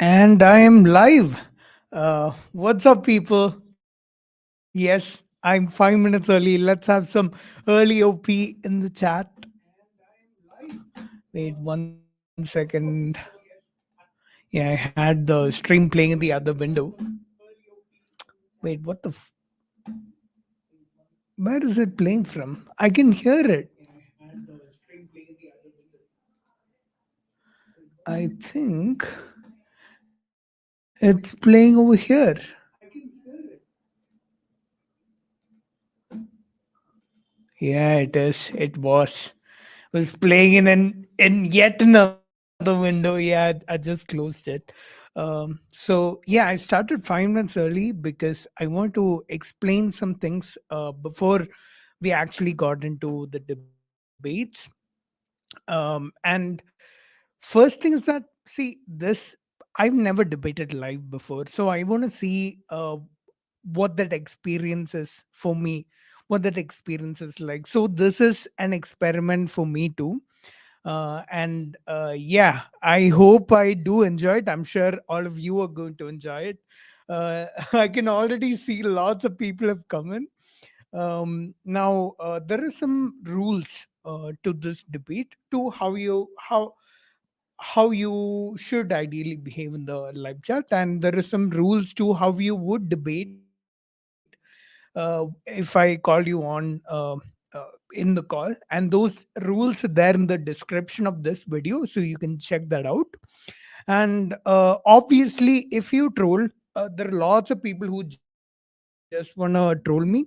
And I am live. What's up, people? Yes, I'm 5 minutes early. Let's have some early OP in the chat. Wait 1 second. Yeah, I had the stream playing in the other window. Wait, what the? Where is it playing from? I can hear it. I think it's playing over here. Yeah, it is. It was playing in yet another window. Yeah, I just closed it. So yeah, I started 5 minutes early because I want to explain some things before we actually got into the debates. And first thing is that, see, this I've never debated live before, so I want to see what that experience is for me, what that experience is like. So this is an experiment for me too. And yeah, I hope I do enjoy it. I'm sure all of you are going to enjoy it. I can already see lots of people have come in. Now there are some rules to this debate, to how you should ideally behave in the live chat, and there are some rules to how you would debate if I call you on in the call. And those rules are there in the description of this video, so you can check that out. And obviously, if you troll, there are lots of people who just want to troll me.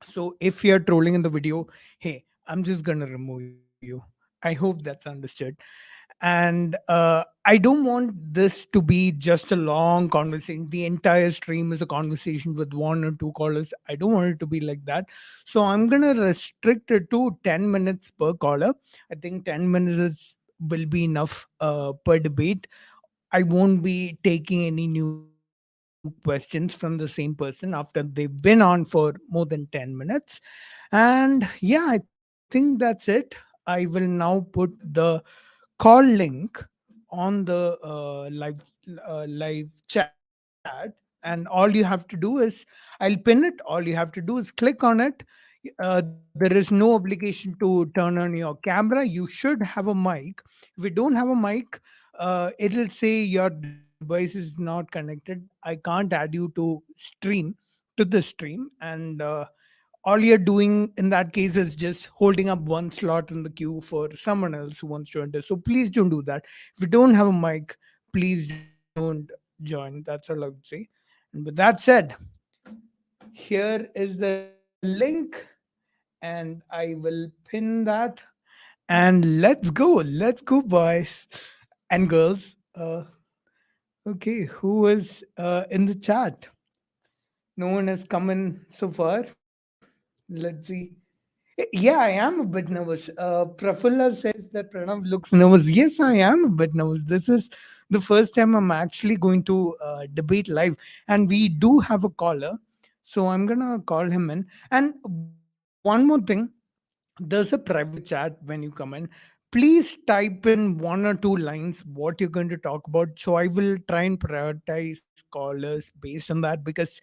So if you're trolling in the video, hey, I'm just gonna remove you. I hope that's understood. And I don't want this to be just a long conversation. The entire stream is a conversation with one or two callers. I don't want it to be like that. So I'm gonna restrict it to 10 minutes per caller. I think 10 minutes will be enough per debate. I won't be taking any new questions from the same person after they've been on for more than 10 minutes. And yeah, I think that's it. I will now put the call link on the live chat, and all you have to do is, I'll pin it. All you have to do is click on it. There is no obligation to turn on your camera. You should have a mic. If you don't have a mic, it'll say your device is not connected. I can't add you to the stream. And all you're doing in that case is just holding up one slot in the queue for someone else who wants to enter. So please don't do that. If you don't have a mic, please don't join. That's all I would say. And with that said, here is the link, and I will pin that. And let's go, boys and girls. Okay, who is in the chat? No one has come in so far. Let's see. Yeah, I am a bit nervous. Prafulla says that Pranav looks nervous. Yes, I am a bit nervous. This is the first time I'm actually going to debate live, and we do have a caller. So I'm gonna call him in. And one more thing, there's a private chat when you come in. Please type in one or two lines what you're going to talk about, so I will try and prioritize callers based on that, because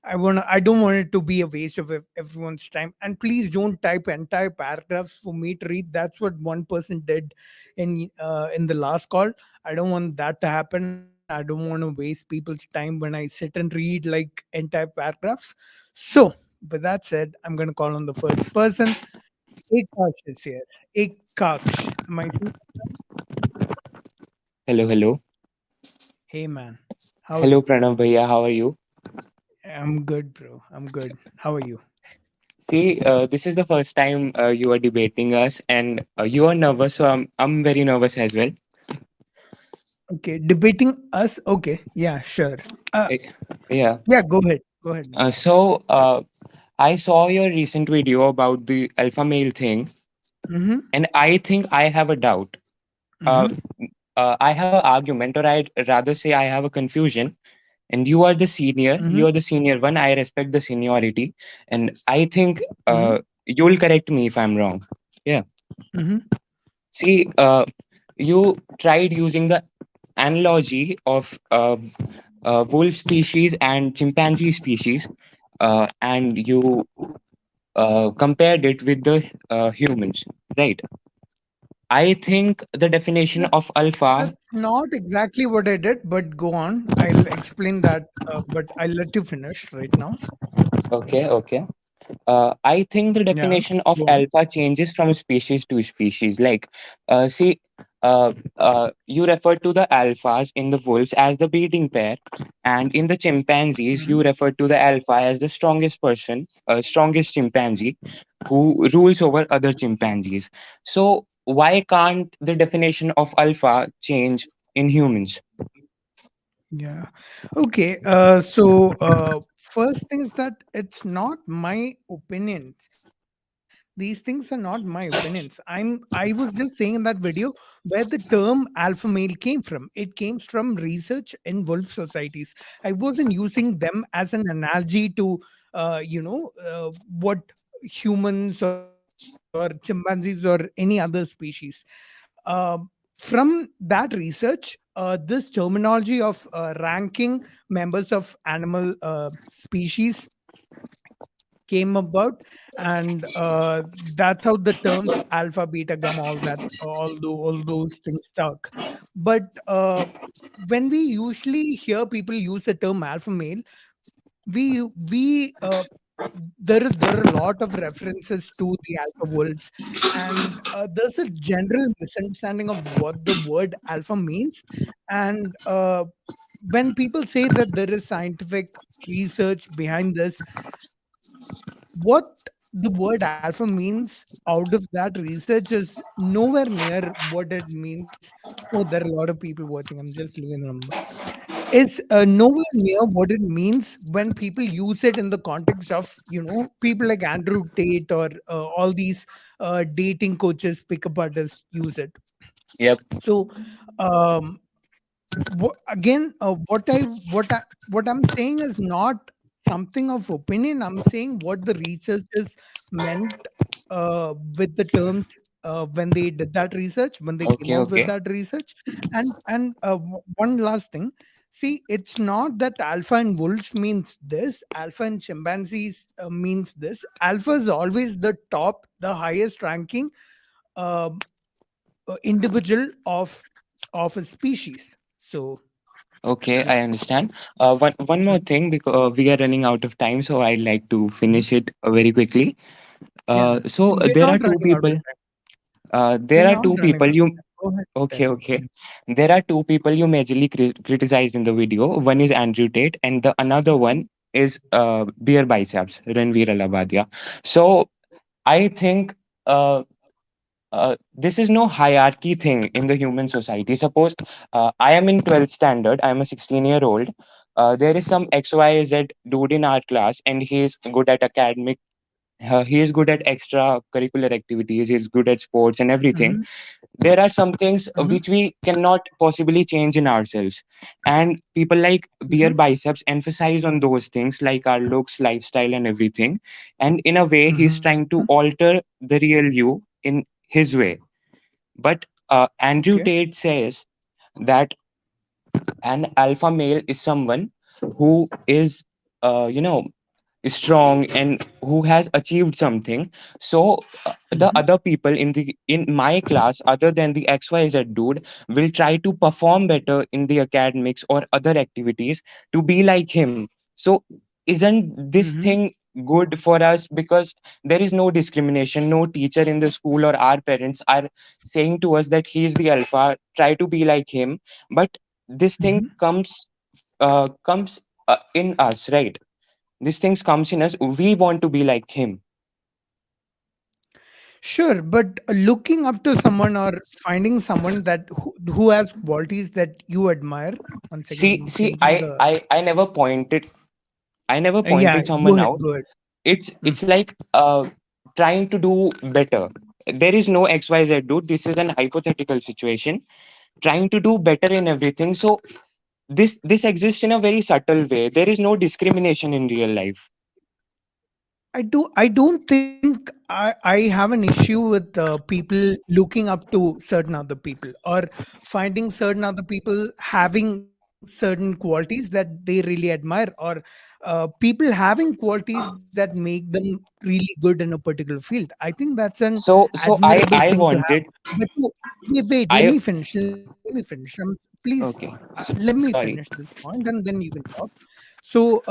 I don't want it to be a waste of everyone's time. And please don't type entire paragraphs for me to read. That's what one person did in the last call. I don't want that to happen. I don't want to waste people's time when I sit and read like entire paragraphs. So with that said, I'm going to call on the first person. Akash is here. Akash. Am I saying? Hello, hello. Hey man, how are Hello, you? Pranav Bhaiya. How are you? I'm good, bro. I'm good. How are you? See, this is the first time you are debating us, and you are nervous, so I'm very nervous as well. Okay, debating us. Okay, yeah, sure. Uh, Eh, Yeah. yeah, go ahead. Go ahead, man. I saw your recent video about the alpha male thing, Mm-hmm. and I think I have a doubt. Uh, Mm-hmm. I have an argument, or I'd rather say I have a confusion. And you are the senior. Mm-hmm. You are the senior one. I respect the seniority, and I think Mm-hmm. you'll correct me if I'm wrong. Yeah. Mm-hmm. See, you tried using the analogy of wolf species and chimpanzee species, and you compared it with the humans, right? I think the definition That's of alpha. that's not exactly what I did, but go on. I'll explain that, but I'll let you finish right now. Okay, okay. I think the Yeah, definition of go on. alpha changes from species to species. Like, see, you refer to the alphas in the wolves as the breeding pair, and in the chimpanzees, Mhm. you refer to the alpha as the strongest person, strongest chimpanzee who rules over other chimpanzees. So, why can't the definition of alpha change in humans? Yeah. Okay. First thing is that it's not my opinions. These things are not my opinions. I was just saying in that video where the term alpha male came from. It came from research in wolf societies. I wasn't using them as an analogy to, what humans or chimpanzees or any other species. From that research, this terminology of ranking members of animal species came about, and that's how the terms alpha, beta, gamma, all those things stuck. But when we usually hear people use the term alpha male, we there are a lot of references to the alpha wolves, and there's a general misunderstanding of what the word alpha means. And when people say that there is scientific research behind this, what the word alpha means out of that research is nowhere near what it means. Oh, there are a lot of people watching. I'm just looking at the number. Is nowhere near what it means when people use it in the context of, people like Andrew Tate or all these dating coaches, pickup artists use it. Yep. So um, again, what I'm saying is not something of opinion. I'm saying what the researchers meant with the terms when they did that research, when they came Okay, out with okay. that research. And one last thing, see, it's not that alpha and wolves means this, alpha and chimpanzees means this. Alpha is always the top, the highest ranking um individual of a species. So Okay, yeah. I understand. One more Mhm. thing, because we are running out of time, so I'd like to Mhm. finish it very quickly. Yeah, we're There are not two running out of people. time. We're There are not two running people out of you. time. Go ahead, tell Okay, me. okay. There are two people you majorly criticized in the video. One is Andrew Tate, and the another one is Beer Biceps, Ranveer Alabadia. So I think uh, this is no hierarchy thing in the human society. Suppose I am in 12th standard, I am a 16-year-old. There is some XYZ dude in our class, and he is good at academic. He is good at extracurricular activities. He is good at sports and everything. Mhm, There are some things mhm, which we cannot possibly change in ourselves, and people like Beer mhm, Biceps emphasize on those things like our looks, lifestyle, and everything. And in a way, he's mhm. trying to alter the real you in his way. But Andrew Okay. Tate says that an alpha male is someone who is, you know, strong and who has achieved something. So the Mhm, other people in my class, other than the XYZ dude, will try to perform better in the academics or other activities to be like him. So isn't this mhm. thing good for us? Because there is no discrimination. No teacher in the school or our parents are saying to us that he is the alpha, try to be like him. But this thing Mhm. comes in us, right? These things comes in us, we want to be like him. Sure, but looking up to someone or finding someone that who has qualities that you admire. One second, see I'm see changing the. I never pointed, I never Yeah, pointed go someone ahead, out. go ahead. Mm. It's like trying to do better. There is no XYZ dude, this is an hypothetical situation, trying to do better in everything. So this exists in a very subtle way. There is no discrimination in real life. I don't think I have an issue with people looking up to certain other people or finding certain other people having certain qualities that they really admire, or people having qualities that make them really good in a particular field. I think that's an So admirable I thing to have. wanted But wait, let I me finish. Let me finish. Please, okay. let me finish Sorry. this point and then you can talk. So,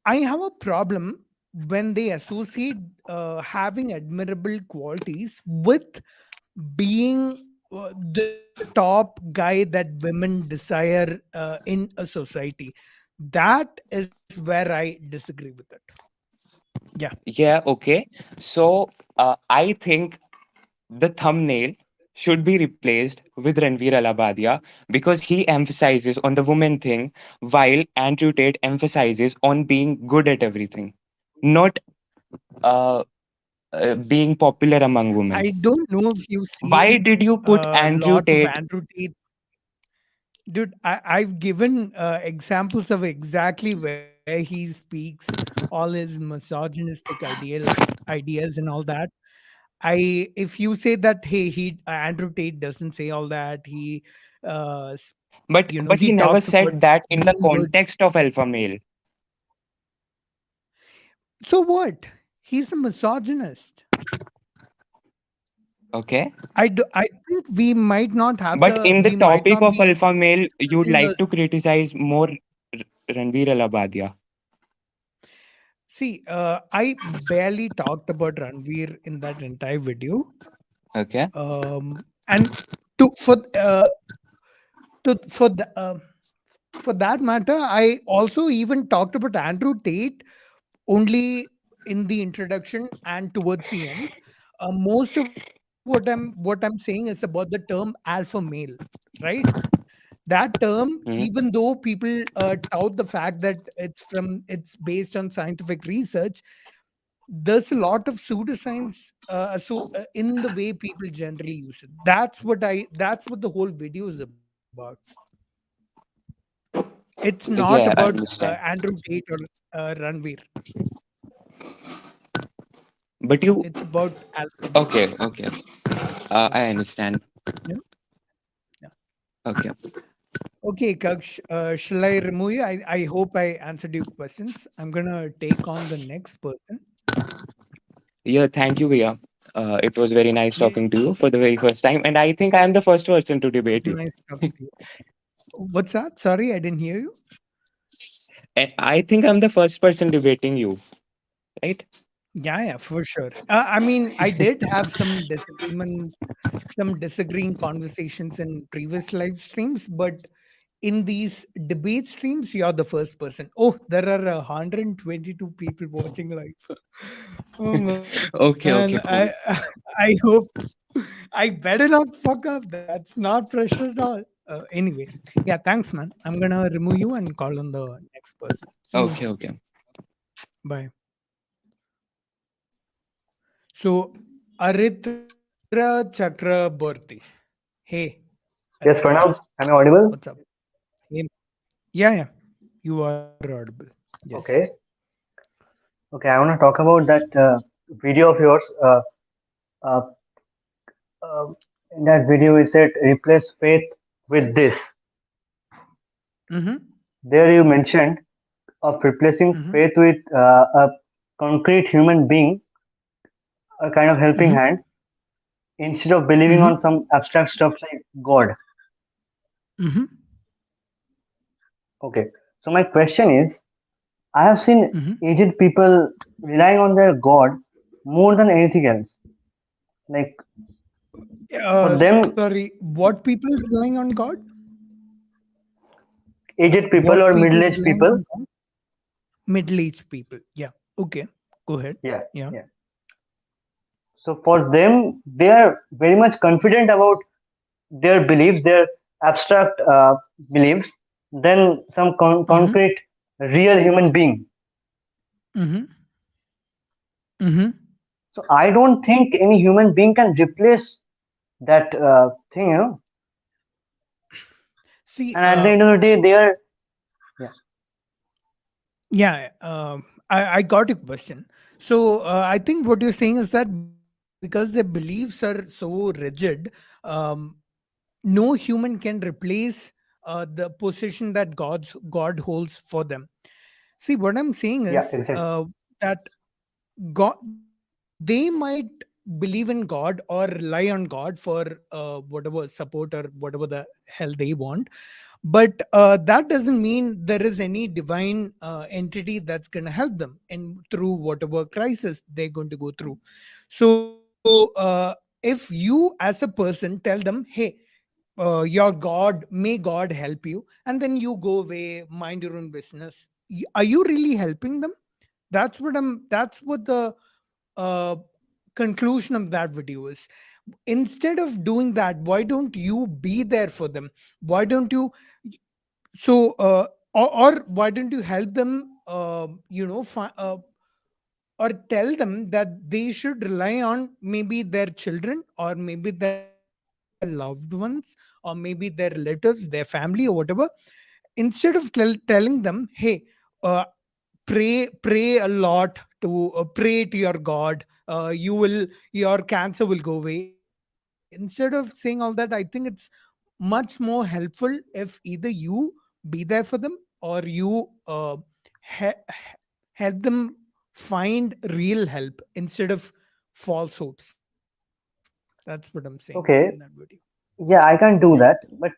I have a problem when they associate having admirable qualities with being the top guy that women desire in a society. That is where I disagree with it. Yeah. Yeah, okay. So I think the thumbnail should be replaced with Ranveer Alabadia because he emphasizes on the woman thing while Andrew Tate emphasizes on being good at everything, not uh, being popular among women. I don't know if you've Why seen did you put a Andrew lot of Tate? Andrew Tate. Dude, I've given examples of exactly where he speaks all his misogynistic ideas and all that. If you say that, hey, he Andrew Tate doesn't say all that. But He he never talks about said that in the being good. context of alpha male. So what? He's a misogynist. Okay. I think we might not have But the in the we might topic not of be alpha male, you'd using like the. to criticize more Ranveer Alabadia. See, I barely talked about Ranveer in that entire video. Okay. And to to for the, for that matter, I also even talked about Andrew Tate only in the introduction and towards the end. Most of what I'm saying is about the term alpha male, right? That term, Mhm. even though people tout the fact that it's based on scientific research, there's a lot of pseudoscience in the way people generally use it. That's what the whole video is about. It's not about Yeah, I understand. Andrew Tate or Ranveer. But you, It's about alpha male. okay, okay. Yeah, I understand. yeah, yeah. Okay. Okay, Kaksh, shall I remove you? I hope I answered your questions. I'm gonna take on the next person. Yeah, thank you, Via. It was very nice Yeah, talking to you for the very first time, and I think I am the first person to it's debate you. nice talking to you. What's that? Sorry, I didn't hear you. And I think I'm the first person debating you, right? Yeah, yeah, for sure. I mean, I did have some disagreeing conversations in previous live streams, but in these debate streams, you're the first person. Oh, there are 122 people watching live. Oh man, Okay, okay, cool. I hope I better not fuck up. That's not pressure at all. Anyway, yeah, thanks, man. I'm gonna remove you and call on the next person. See you. Okay, okay. Bye. So, Aritra Chakraborty. Hey, Aritra, Yes, Pranav, am I what's audible? up? Hey. Yeah, yeah, you are audible. Yes. Okay. Okay, I want to talk about that video of yours. Uh, uh, in that video, you said replace faith with this. Mm-hmm. There, you mentioned of replacing Mm-hmm. faith with a concrete human being, a kind of helping Mm-hmm. hand, instead of believing Mm-hmm. on some abstract stuff like God. Mm-hmm. Okay. So my question is, I have seen Mm-hmm. aged people relying on their God more than anything else. Like for them, Sorry, what people relying on God? aged people What or people middle-aged relying people. on God? Middle-aged people. Yeah. Okay. Go ahead. Yeah, Yeah. yeah. So for them, they are very much confident about their beliefs, their abstract beliefs, than some Mm-hmm. concrete, real human being. Mm-hmm. Mm-hmm. So I don't think any human being can replace that thing, you know. See, And at the end of the day, they are. Yeah. yeah, I got your question. So I think what you're saying is that because their beliefs are so rigid, um, no human can replace the position that God holds for them. See, what I'm saying Yeah, is exactly. that God, they might believe in God or rely on God for whatever support or whatever the hell they want, but that doesn't mean there is any divine entity that's going to help them in through whatever crisis they're going to go through. So if you as a person tell them, hey, your God, may God help you, and then you go away, mind your own business, are you really helping them? That's what the uh, conclusion of that video is. Instead of doing that, why don't you be there for them? Why don't you, so or why don't you help them, or tell them that they should rely on maybe their children or maybe their loved ones or maybe their relatives, their family or whatever, instead of telling them, hey, uh, pray a lot to pray to your God, you will, your cancer will go away. Instead of saying all that, I think it's much more helpful if either you be there for them or you help them find real help instead of false hopes. That's what I'm saying in that video. Okay, yeah, I can do that, but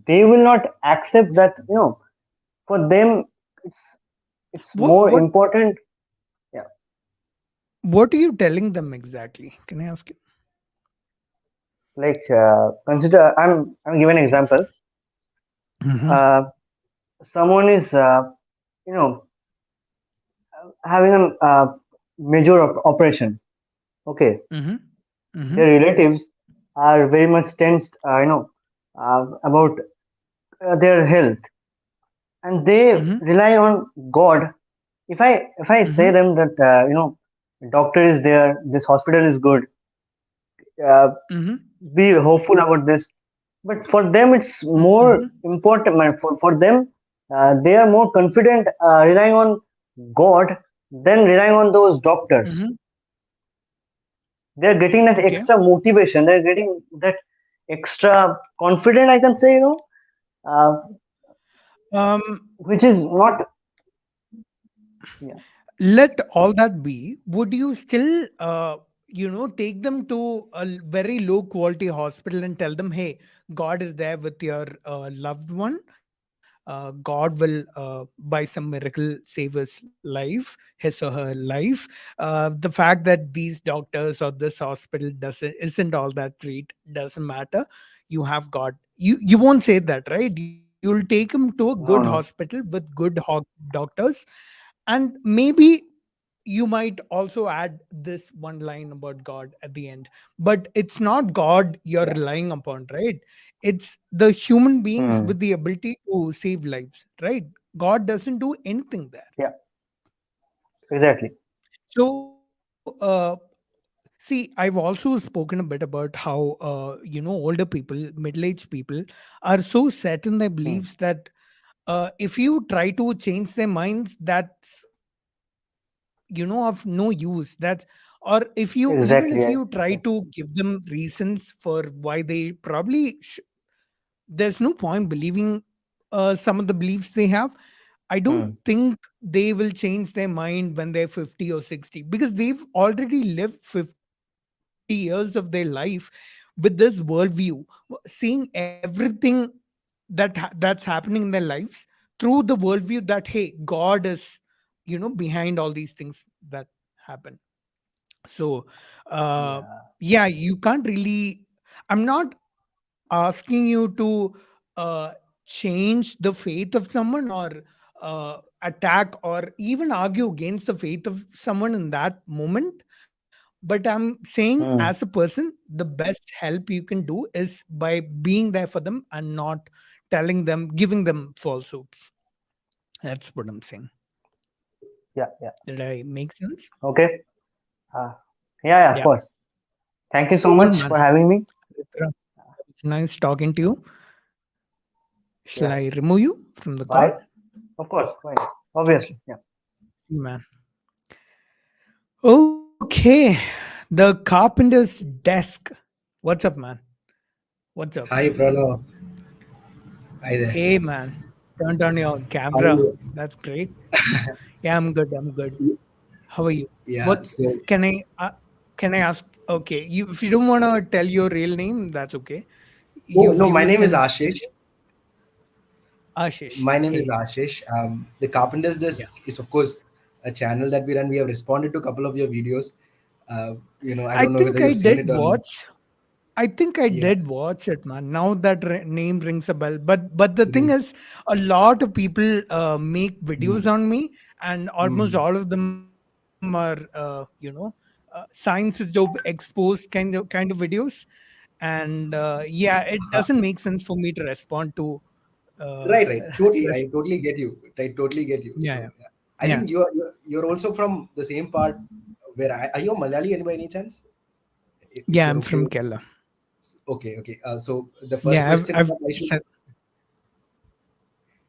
they will not accept that. For them, it's it's more what important. Yeah, what are you telling them exactly, can I ask you? like consider. I'm giving an example. Mm-hmm. Uh, Someone is you know having a major operation. Okay, Mm-hmm. their relatives are very much tensed. About their health, and they Mm-hmm. rely on God. If I say Mm-hmm. them that doctor is there, this hospital is good, uh, Mm-hmm. be hopeful about this. But for them, it's more Mm-hmm. important. For them, they are more confident relying on God than relying on those doctors. Mm-hmm. They're getting that Okay. extra motivation. They're getting that extra confident. I can say, uh, Um, which is not. Yeah. let all that be. Would you still, take them to a very low quality hospital and tell them, hey, God is there with your loved one. God will by some miracle save his life, his or her life. The fact that these doctors or this hospital doesn't isn't all that great doesn't matter. You have God. You won't say that, right? You'll take him to a good No, hospital no. with good doctors, and maybe you might also add this one line about God at the end. But it's not God you're Yeah. relying upon, right? It's the human beings Hmm. with the ability to save lives, right? God doesn't do anything there. Yeah. Exactly. So see, I've also spoken a bit about how older people, middle-aged people are so set in their Hmm. beliefs that if you try to change their minds, that's of no use. That's, or if you, even if you Exactly. try Yeah. to Yeah. give them reasons for why they probably there's no point believing some of the beliefs they have. I don't Hmm. think they will change their mind when they're 50 or 60, because they've already lived 50 years of their life with this worldview, seeing everything that's happening in their lives through the worldview that, hey, God is behind all these things that happen. So Yeah. yeah, you can't really, I'm not asking you to change the faith of someone or attack or even argue against the faith of someone in that moment. But I'm saying, as a Hmm. person, the best help you can do is by being there for them and not telling them, giving them false hopes. That's what I'm saying. Yeah. Yeah. Did I make sense? Okay. Uh, yeah. Yeah. Of Yeah. course. Thank you so Cool, much man. for having me. Mitra, it's nice talking to you. Shall Yeah. I remove you from the call? Bye. Of course. Bye. Obviously. Yeah. I see, man. Okay, the carpenter's desk. What's up, man? What's up? Hi, Pranav. Hi there. Hey, man. Turned on your How are camera. you? That's great. Yeah, I'm good. I'm good. How are you? Yeah, What so, can I can I ask? Okay, you if you don't want to tell your real name, that's okay. oh, You've no, my used name is an Ashish. Ashish. My name is Hey, Ashish. The Carpenter's yeah. Desk is, of course, a channel that we run. We have responded to a couple of your videos. I I don't know think whether I you've seen did it or not. watch. I think I Yeah. did watch it, man. Now that name rings a bell. But the thing Mhm. is, a lot of people make videos Mhm. on me, and almost Mhm. all of them are, science is dope exposed kind of videos, and yeah, it doesn't make sense for me to respond to. Uh, Right, right. Totally. res- I totally get you. I totally get you. yeah, So, yeah, yeah. I yeah, think you're also from the same part where are you a Malayali by any chance? If yeah. you're I'm okay from with. Kerala. Okay, okay. So the first Yeah, question I've that I should said.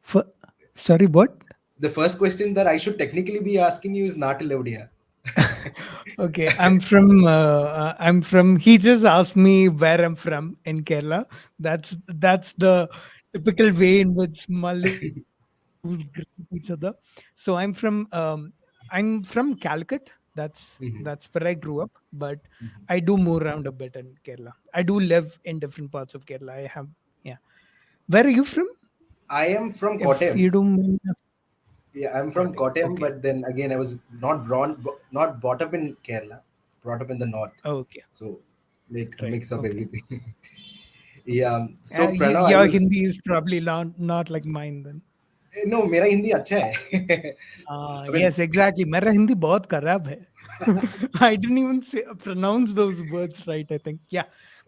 For, sorry, what? the first question that I should technically be asking you is Natilevdia. Okay, I'm from. He just asked me where I'm from in Kerala. That's the typical way in which Malays greet each other. So I'm from Calicut. That's Mhm. where I grew up, but I do move around a bit in Kerala. I do live in different parts of Kerala. I have, yeah. Where are you from? I am from If Kottayam. you don't mind Yeah, I'm from Kottayam. Kottayam, Okay. but then again, I was not brought up in Kerala, brought up in the north. Okay. So, like a Right. mix of Okay. everything. Yeah. So Pranav, I Your was Hindi is probably not like mine then. no, मेरा हिंदी अच्छा है. I mean, Yes, exactly. मेरा हिंदी बहुत खराब है. I didn't even pronounce those words right, I think. Yeah.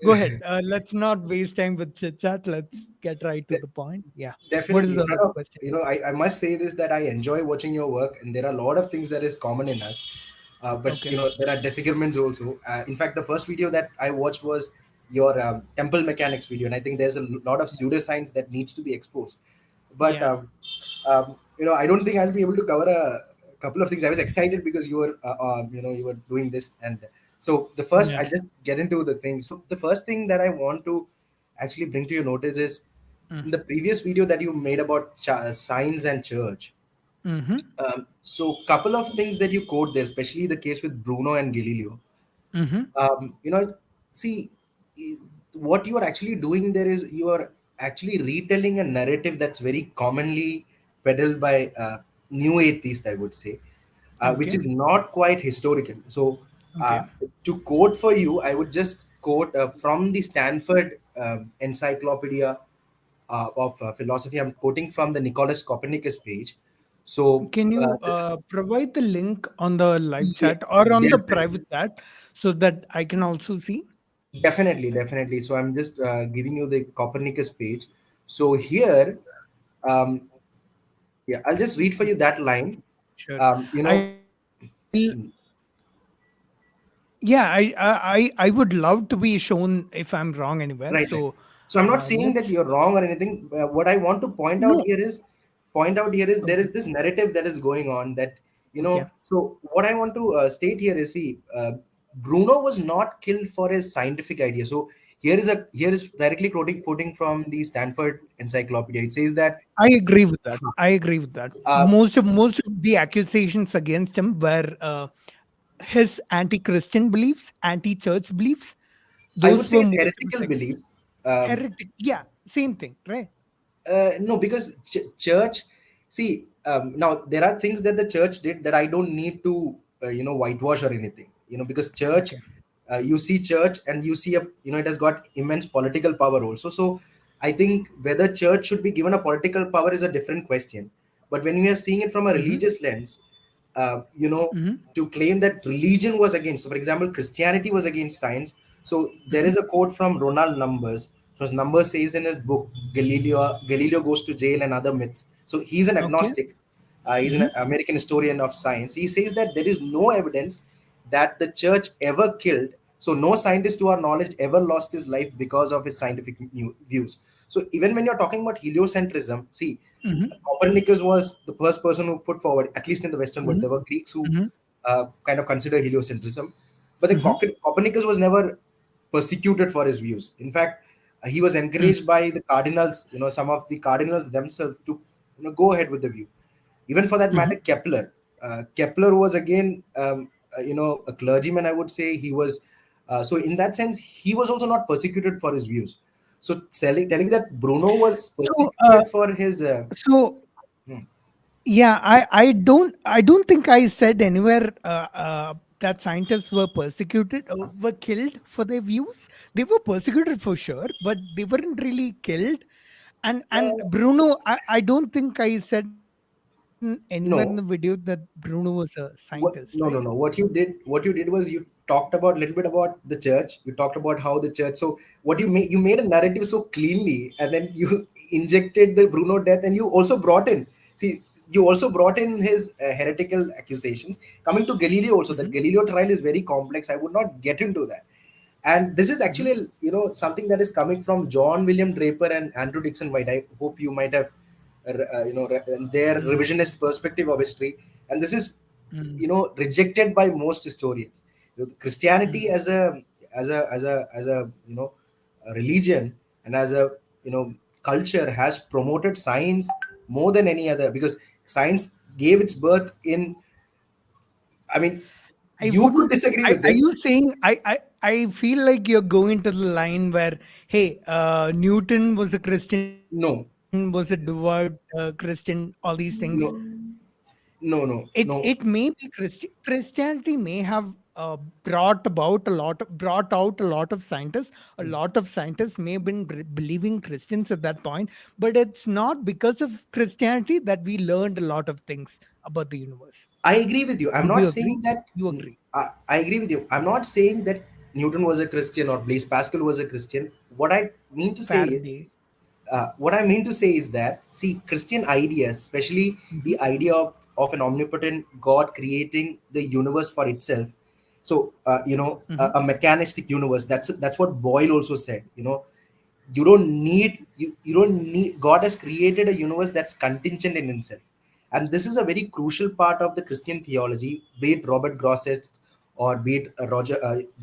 Go ahead. Let's not waste time with chit chat. Let's get right to de- the point. Yeah. What is definitely, the Pranav. question? I must say this that I enjoy watching your work, and there are a lot of things that is common in us. But Okay. there are disagreements also. In fact, the first video that I watched was your temple mechanics video, and I think there's a lot of pseudoscience that needs to be exposed. But Yeah. I don't think I'll be able to cover a couple of things. I was excited because you were doing this, and so the first Yeah. I'll just get into the thing. So the first thing that I want to actually bring to your notice is in the previous video that you made about science and church. Mm-hmm. So couple of things that you quote there, especially the case with Bruno and Galileo. Mm-hmm. um, you know see, what you are actually doing there is you are actually retelling a narrative that's very commonly peddled by new atheists, I would say, which Okay. is not quite historical. So Okay. to quote for you, I would just quote from the Stanford encyclopedia of philosophy. I'm quoting from the Nicholas Copernicus page. So Can you this is provide the link on the live yeah, chat or on the definitely. private chat so that I can also see? Definitely, definitely. So I'm just giving you the Copernicus page. So here, um, yeah, I'll just read for you that line. Sure. Um, you know, I'll Yeah, I would love to be shown if I'm wrong anywhere. right, right. So So I'm not saying that let's you're wrong or anything. What I want to no. point out here is there Okay. is this narrative that is going on that Okay. So what I want to state here is, see, Bruno was not killed for his scientific idea. So here is directly quoting from the Stanford Encyclopedia. It says that. I agree with that. I agree with that. Uh, Most of the accusations against him were his anti-Christian beliefs, anti-church beliefs. I would Those say were it's most of heretical the beliefs. Um, heretic. Yeah, same thing, right? no, because church. See, now there are things that the church did that I don't need to, whitewash or anything. Because church, Okay. you see church and you see it has got immense political power also. So, I think whether church should be given a political power is a different question. But when we are seeing it from a Mm-hmm. religious lens, Mm-hmm. to claim that religion was against, so for example, Christianity was against science. So there Mm-hmm. is a quote from Ronald Numbers. So Numbers says in his book, Galileo goes to jail and other myths. So he's an Okay. agnostic. He's Mm-hmm. an American historian of science. He says that there is no evidence that the church ever killed. So no scientist to our knowledge ever lost his life because of his scientific views. So even when you're talking about heliocentrism, see, Mhm, Copernicus was the first person who put forward, at least in the Western world. mhm, There were Greeks who mhm, kind of consider heliocentrism, but then mhm, Copernicus was never persecuted for his views. In fact, he was mm, encouraged by the cardinals, some of the cardinals themselves to go ahead with the view. Even for that mhm. matter, Kepler. Kepler was again, a clergyman. I would say he was. So in that sense, he was also not persecuted for his views. So telling that Bruno was So, persecuted for his. so Hmm. yeah, I don't think I said anywhere that scientists were persecuted or were killed for their views. They were persecuted for sure, but they weren't really killed. And Bruno, I don't think I said anywhere in the video that No, Bruno was a scientist, right? no. What you did was you talked about a little bit about the church. You talked about how the church. So what you made a narrative so cleanly, and then you injected the Bruno death, and you also brought in. See, you also brought in his heretical accusations. Coming to Galileo also, Hmm. the Galileo trial is very complex. I would not get into that. And this is Hmm. actually, something that is coming from John William Draper and Andrew Dixon White. I hope you might have, their Hmm. revisionist perspective of history. And this is, Hmm. rejected by most historians. Christianity Hmm. as a a religion, and as a, culture, has promoted science more than any other, because science gave its birth in, I mean, I you could wouldn't. disagree with Are them. you saying I feel like you're going to the line where, hey, Newton was a Christian, was a No, devout Christian, all these things. no, no, no, It no. may be Christianity may have brought out a lot of scientists. A lot of scientists may have been believing Christians at that point, but it's not because of Christianity that we learned a lot of things about the universe. I agree with you. I'm Would not you agree? saying that. You agree? I agree with you. I'm not saying that Newton was a Christian or Blaise Pascal was a Christian. What I mean to say is, Faraday. that, see, Christian ideas, especially Hmm. the idea of an omnipotent God creating the universe for itself. So, Hmm. a mechanistic universe. That's what Boyle also said. You don't need God has created a universe that's contingent in himself, and this is a very crucial part of the Christian theology, be it Robert Grosset, or be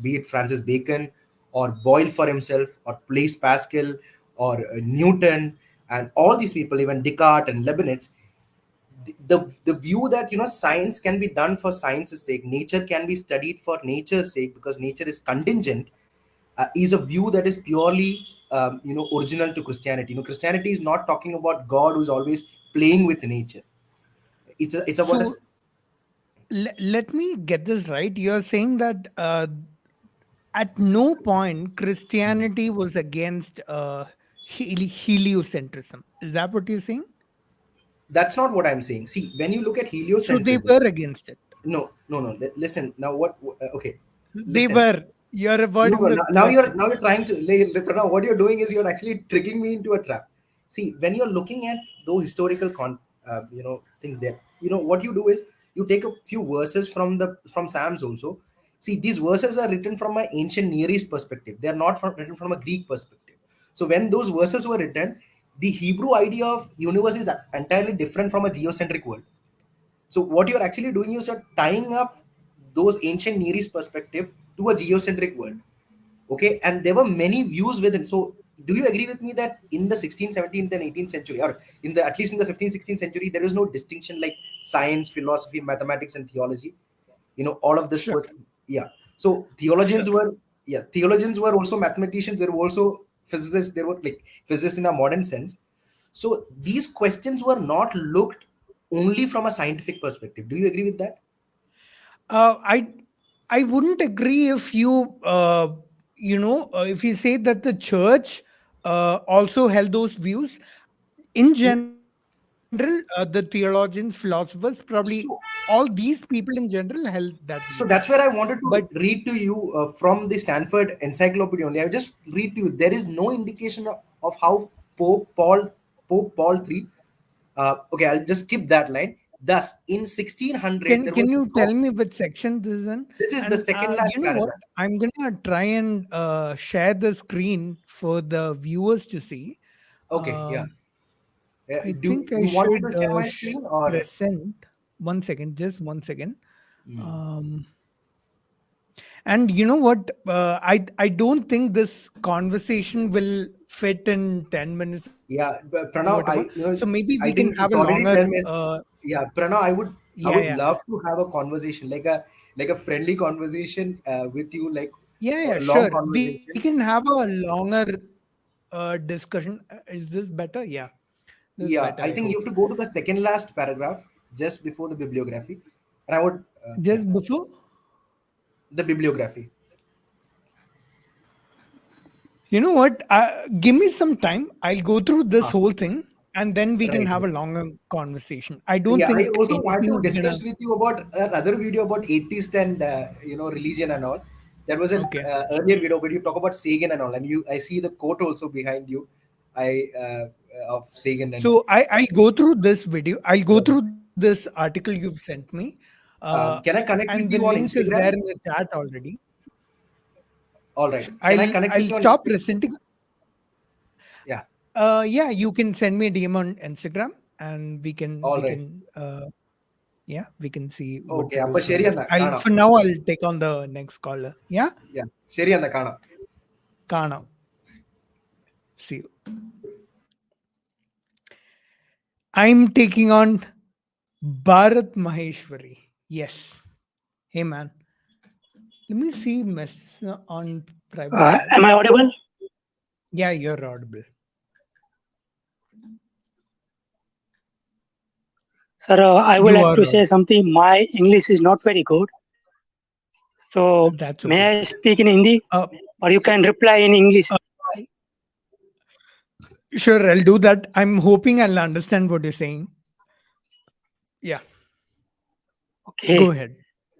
it Francis Bacon, or Boyle for himself, or Blaise Pascal, or Newton, and all these people, even Descartes and Leibniz. The view that, science can be done for science's sake, nature can be studied for nature's sake, because nature is contingent, is a view that is purely, original to Christianity. Christianity is not talking about God who's always playing with nature. It's about a. So let me get this right. You're saying that at no point Christianity was against heliocentrism. Is that what you're saying? That's not what I'm saying. See, when you look at So they heliocentrism, were against it. no, no, no. Listen now. Okay, They listen. were. You're No, avoiding no. the Now you're question. trying to Pranav, what you're doing is you're actually tricking me into a trap. See, when you're looking at those historical things there, what you do is you take a few verses from Psalms also. See, these verses are written from an ancient Near East perspective. They are not written from a Greek perspective. So when those verses were written, the Hebrew idea of universe is entirely different from a geocentric world. So what you're actually doing is you're tying up those ancient Near East perspective to a geocentric world. Okay, and there were many views within. So do you agree with me that in the 16th, 17th, and 18th century, or in the at least in the 15th, 16th century, there is no distinction like science, philosophy, mathematics, and theology? All of this Sure. was, yeah. So Sure. theologians were also mathematicians. There were also physicists. There were like physicists in a modern sense. So these questions were not looked only from a scientific perspective. Do you agree with that? I wouldn't agree if if you say that the church also held those views. In general, the theologians, philosophers, probably all So these people in general held that view. So that's where I wanted But to read to you from the Stanford Encyclopedia only. I just read to you. There is no indication of how Pope Paul III. Okay, I'll just skip that line. Thus, in 1600, there can was you tell no. me which section this is in? This is the And second last you know what? paragraph. I'm gonna try and share the screen for the viewers to see. Okay, yeah. I Do think I you want me should to share my screen or? present. 1 second, just 1 second. Hmm. Um, and you know what? I don't think this conversation will fit in 10 minutes or whatever. Yeah, but So Pranav, maybe we can have a I longer. think it's already 10 minutes. Yeah, Pranav, Yeah, I yeah, would love to have a conversation, like a friendly conversation with you, like yeah, yeah. a long Sure, we can conversation. have a longer discussion. Is this better? Yeah, this is Yeah, better. I I think hope. you have to go to the second last paragraph just before the bibliography, and I would, yeah, Just before. the bibliography. You know what? Give me some time. I'll go through this Ah, whole thing and then we can right, have a right. longer conversation. I don't Yeah, I think also want anything to is gonna. discuss with you about another video about atheist and religion and all. There was an Okay. earlier video where you talk about Sagan and all, and I see the quote also behind you, of Sagan and. So I'll go through this video. I'll go uh, through this article you've sent me. can I connect And with the you on link is there Instagram? in the chat already. All right. Can I connect with I'll you on stop Instagram? presenting. Yeah. Yeah, you can send me a DM on Instagram and All we right. can yeah, we can see what Okay. to do Appa from Sheri there. and I'll Kana. for now I'll take on the next caller. Yeah? Yeah. Sheri and Kana. Kana. See you. I'm taking on Bharat Maheshwari. Yes. Hey man. Let me see mess on private chat. Am I audible? Yeah, you're audible. Sir, I would You like are to say audible. something. My English is not very good. So, That's okay. may I speak in Hindi Uh, or you can reply in English? uh, sure, I'll do that. I'm hoping I'll understand what you're saying. Yeah, go Okay. ahead.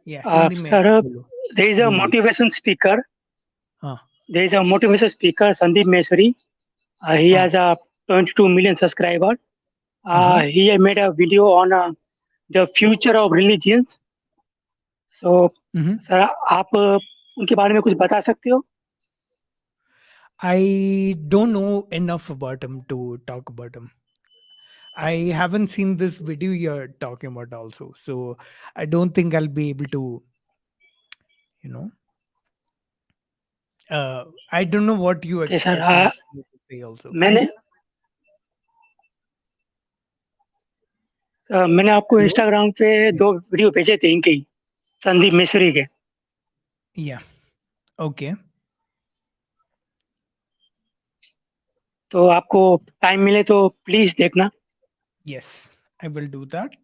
Yeah, Hindi mein Sir, bolo. there is a बोलिए. motivation speaker. हाँ, There is a motivation speaker, Sandeep Maheshwari. He हाँ, has a 22 million subscribers. uh-huh. He had made a video on the future of religions. So, Mm-hmm. Sir आप उनके बारे में कुछ बता सकते हो? I don't know enough about him to talk about him. I haven't seen this video you're talking about also. So I don't think I'll be able to, you know, I don't know what you Okay, sir. expect me to say also. मैंने आपको Hello? Instagram पे 2 video भेजे थे इनके ही, संदीप मिश्री के. Yeah. Okay. तो आपको टाइम मिले तो प्लीज़ देखना. Yes, I will do that.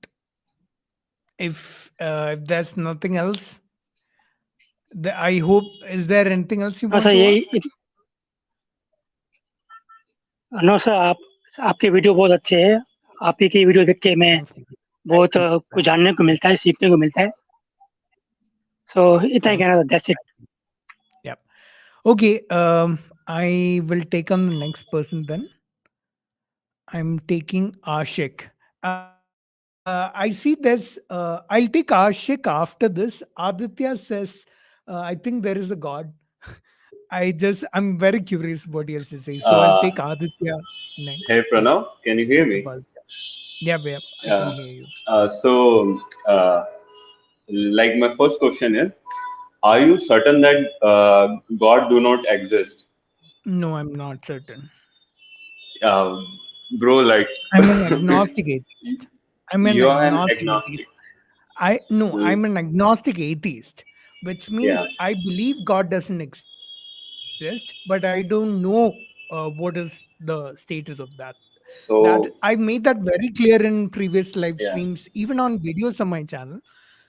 If there's nothing else, I hope. Is there anything else you know want sir to ask? No sir आपके वीडियो बहुत अच्छे हैं. आप ही की वीडियो देख के मैं Thanks, man. Thank बहुत you. कुछ जानने को मिलता है, सीखने को मिलता है. सो इतना ही Thanks. कहना था. That's it. Yep. Okay. I will take on the next person then. I'm taking Ashik. I see there's. I'll take Ashik after this. Aditya says, I think there is a God. I'm very curious what he has to say. So I'll Uh, take Aditya next. Hey Yeah. Pranav, can you hear What's me? about? Yeah, yeah, I can Uh, hear you. so, uh, like my first question is, are you certain that God do not exist? No, I'm not certain. Uh, Bro, like I'm an agnostic atheist. I'm an you are an agnostic atheist. agnostic. L- I'm an agnostic atheist, which Yeah. means I believe God doesn't exist, but I don't know what is the status of that. That I So, made that very clear in previous live yeah. streams, even on videos on my channel.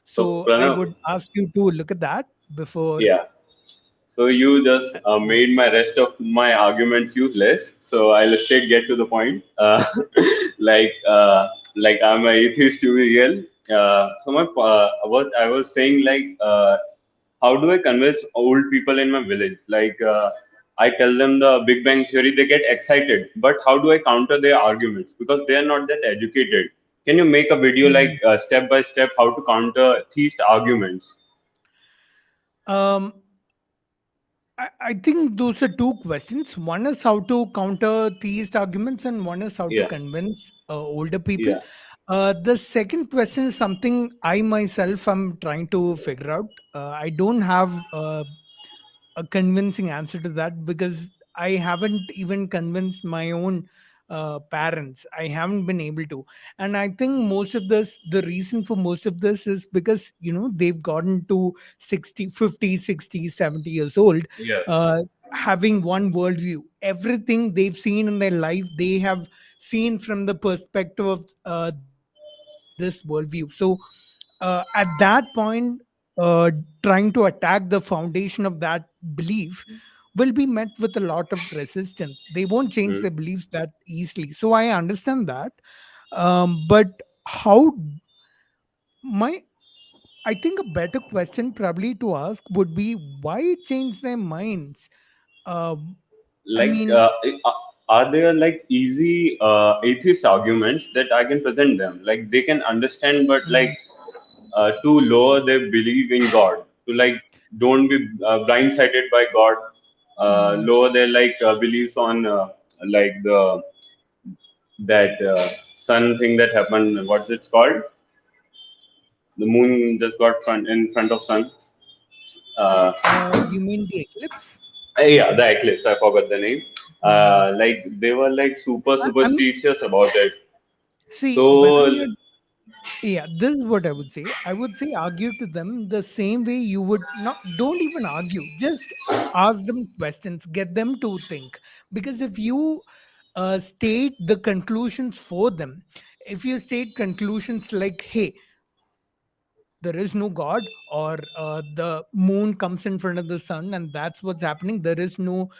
So So I Pranav, would ask you to look at that before. yeah. So you just Yeah. made my rest of my arguments useless. So I'll straight get to the point. Like like I'm an atheist to be real. So my what I was saying how do I convince old people in my village? I tell them the Big Bang Theory, they get excited. But how do I counter their arguments? Because they are not that educated. Can you make a video like Mhm. step by step how to counter theist arguments? Um, I think those are two questions. One is how to counter theist arguments, and one is how to Yeah, convince older people. yeah, The second question is something I myself am trying to figure out. I don't have a convincing answer to that because I haven't even convinced my own parents. I haven't been able to. And I think most of this, the reason for most of this is because, they've gotten to 60, 50, 60, 70 years old, yeah. having one worldview. Everything they've seen in their life, they have seen from the perspective of this worldview. So at that point, trying to attack the foundation of that belief will be met with a lot of resistance. They won't change their Hmm. beliefs that easily. So I understand that. But how my I think a better question probably to ask would be why change their minds? Um, I Like, mean, are there like easy atheist arguments that I can present them? Like they can understand, but like mm, to lower their belief in God, to like don't be blindsided by God, mm, lower their like beliefs on like that sun thing that happened. What's it called? The moon just got in front of sun. Uh, you mean the eclipse? yeah, the eclipse. I forgot the name. Mm. Like they were like super I mean, superstitious about it. see, whether So you're yeah, this is what I would say. I would say argue to them the same way you would not, don't even argue, just ask them questions, get them to think. Because if you state the conclusions for them, if you state conclusions like, hey, there is no God, or the moon comes in front of the sun and that's what's happening, there is no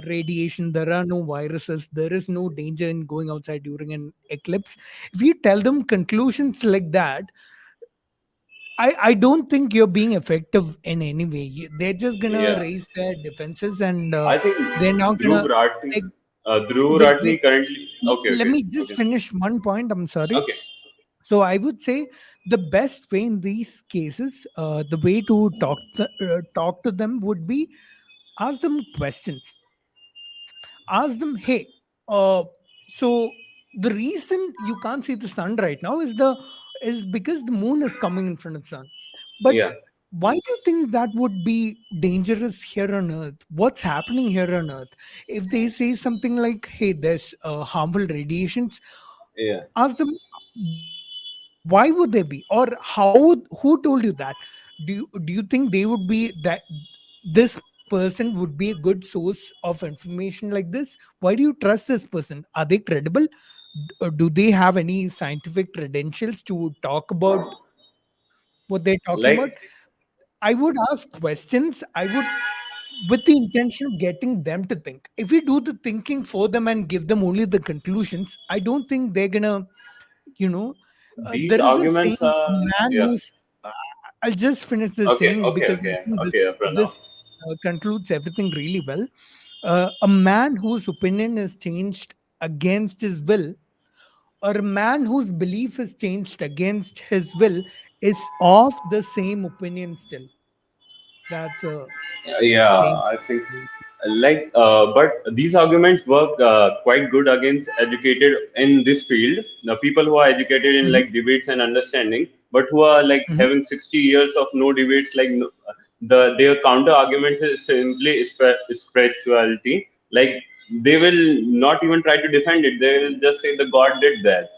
radiation, there are no viruses, there is no danger in going outside during an eclipse. If you tell them conclusions like that, I don't think you're being effective in any way. They're just gonna yeah, raise their defenses and I think they're not Dhruv gonna Rathi, like, Dhruv wait, Rathi wait. currently. Okay, Let okay, me just okay, finish one point. I'm sorry. okay. So I would say the best way in these cases, the way to talk to them would be ask them questions. Ask them, hey, so the reason you can't see the sun right now is because the moon is coming in front of the sun. But Yeah, why do you think that would be dangerous here on Earth? What's happening here on Earth? If they say something like, "Hey, there's harmful radiations," yeah. ask them why would they be, or who told you that? Do you think they would be that this person would be a good source of information like this? Why do you trust this person? Are they credible? Do they have any scientific credentials to talk about what they're talking about? Like, I would ask questions. I would, with the intention of getting them to think. If we do the thinking for them and give them only the conclusions, I don't think they're gonna, you know, these there is a arguments saying, a are, man yeah. who's, uh, I'll just finish this Okay, saying okay, because I okay, think okay, Pranav. this concludes everything really well. A man whose opinion is changed against his will, or a man whose belief is changed against his will, is of the same opinion still. That's a Yeah, dangerous I think thing. like, but these arguments work quite good against educated in this field. The people who are educated in Mhm, like debates and understanding, but who are like mhm, having 60 years of no debates, like no, their counter arguments is simply spirituality. Like they will not even try to defend it. They will just say the God did that.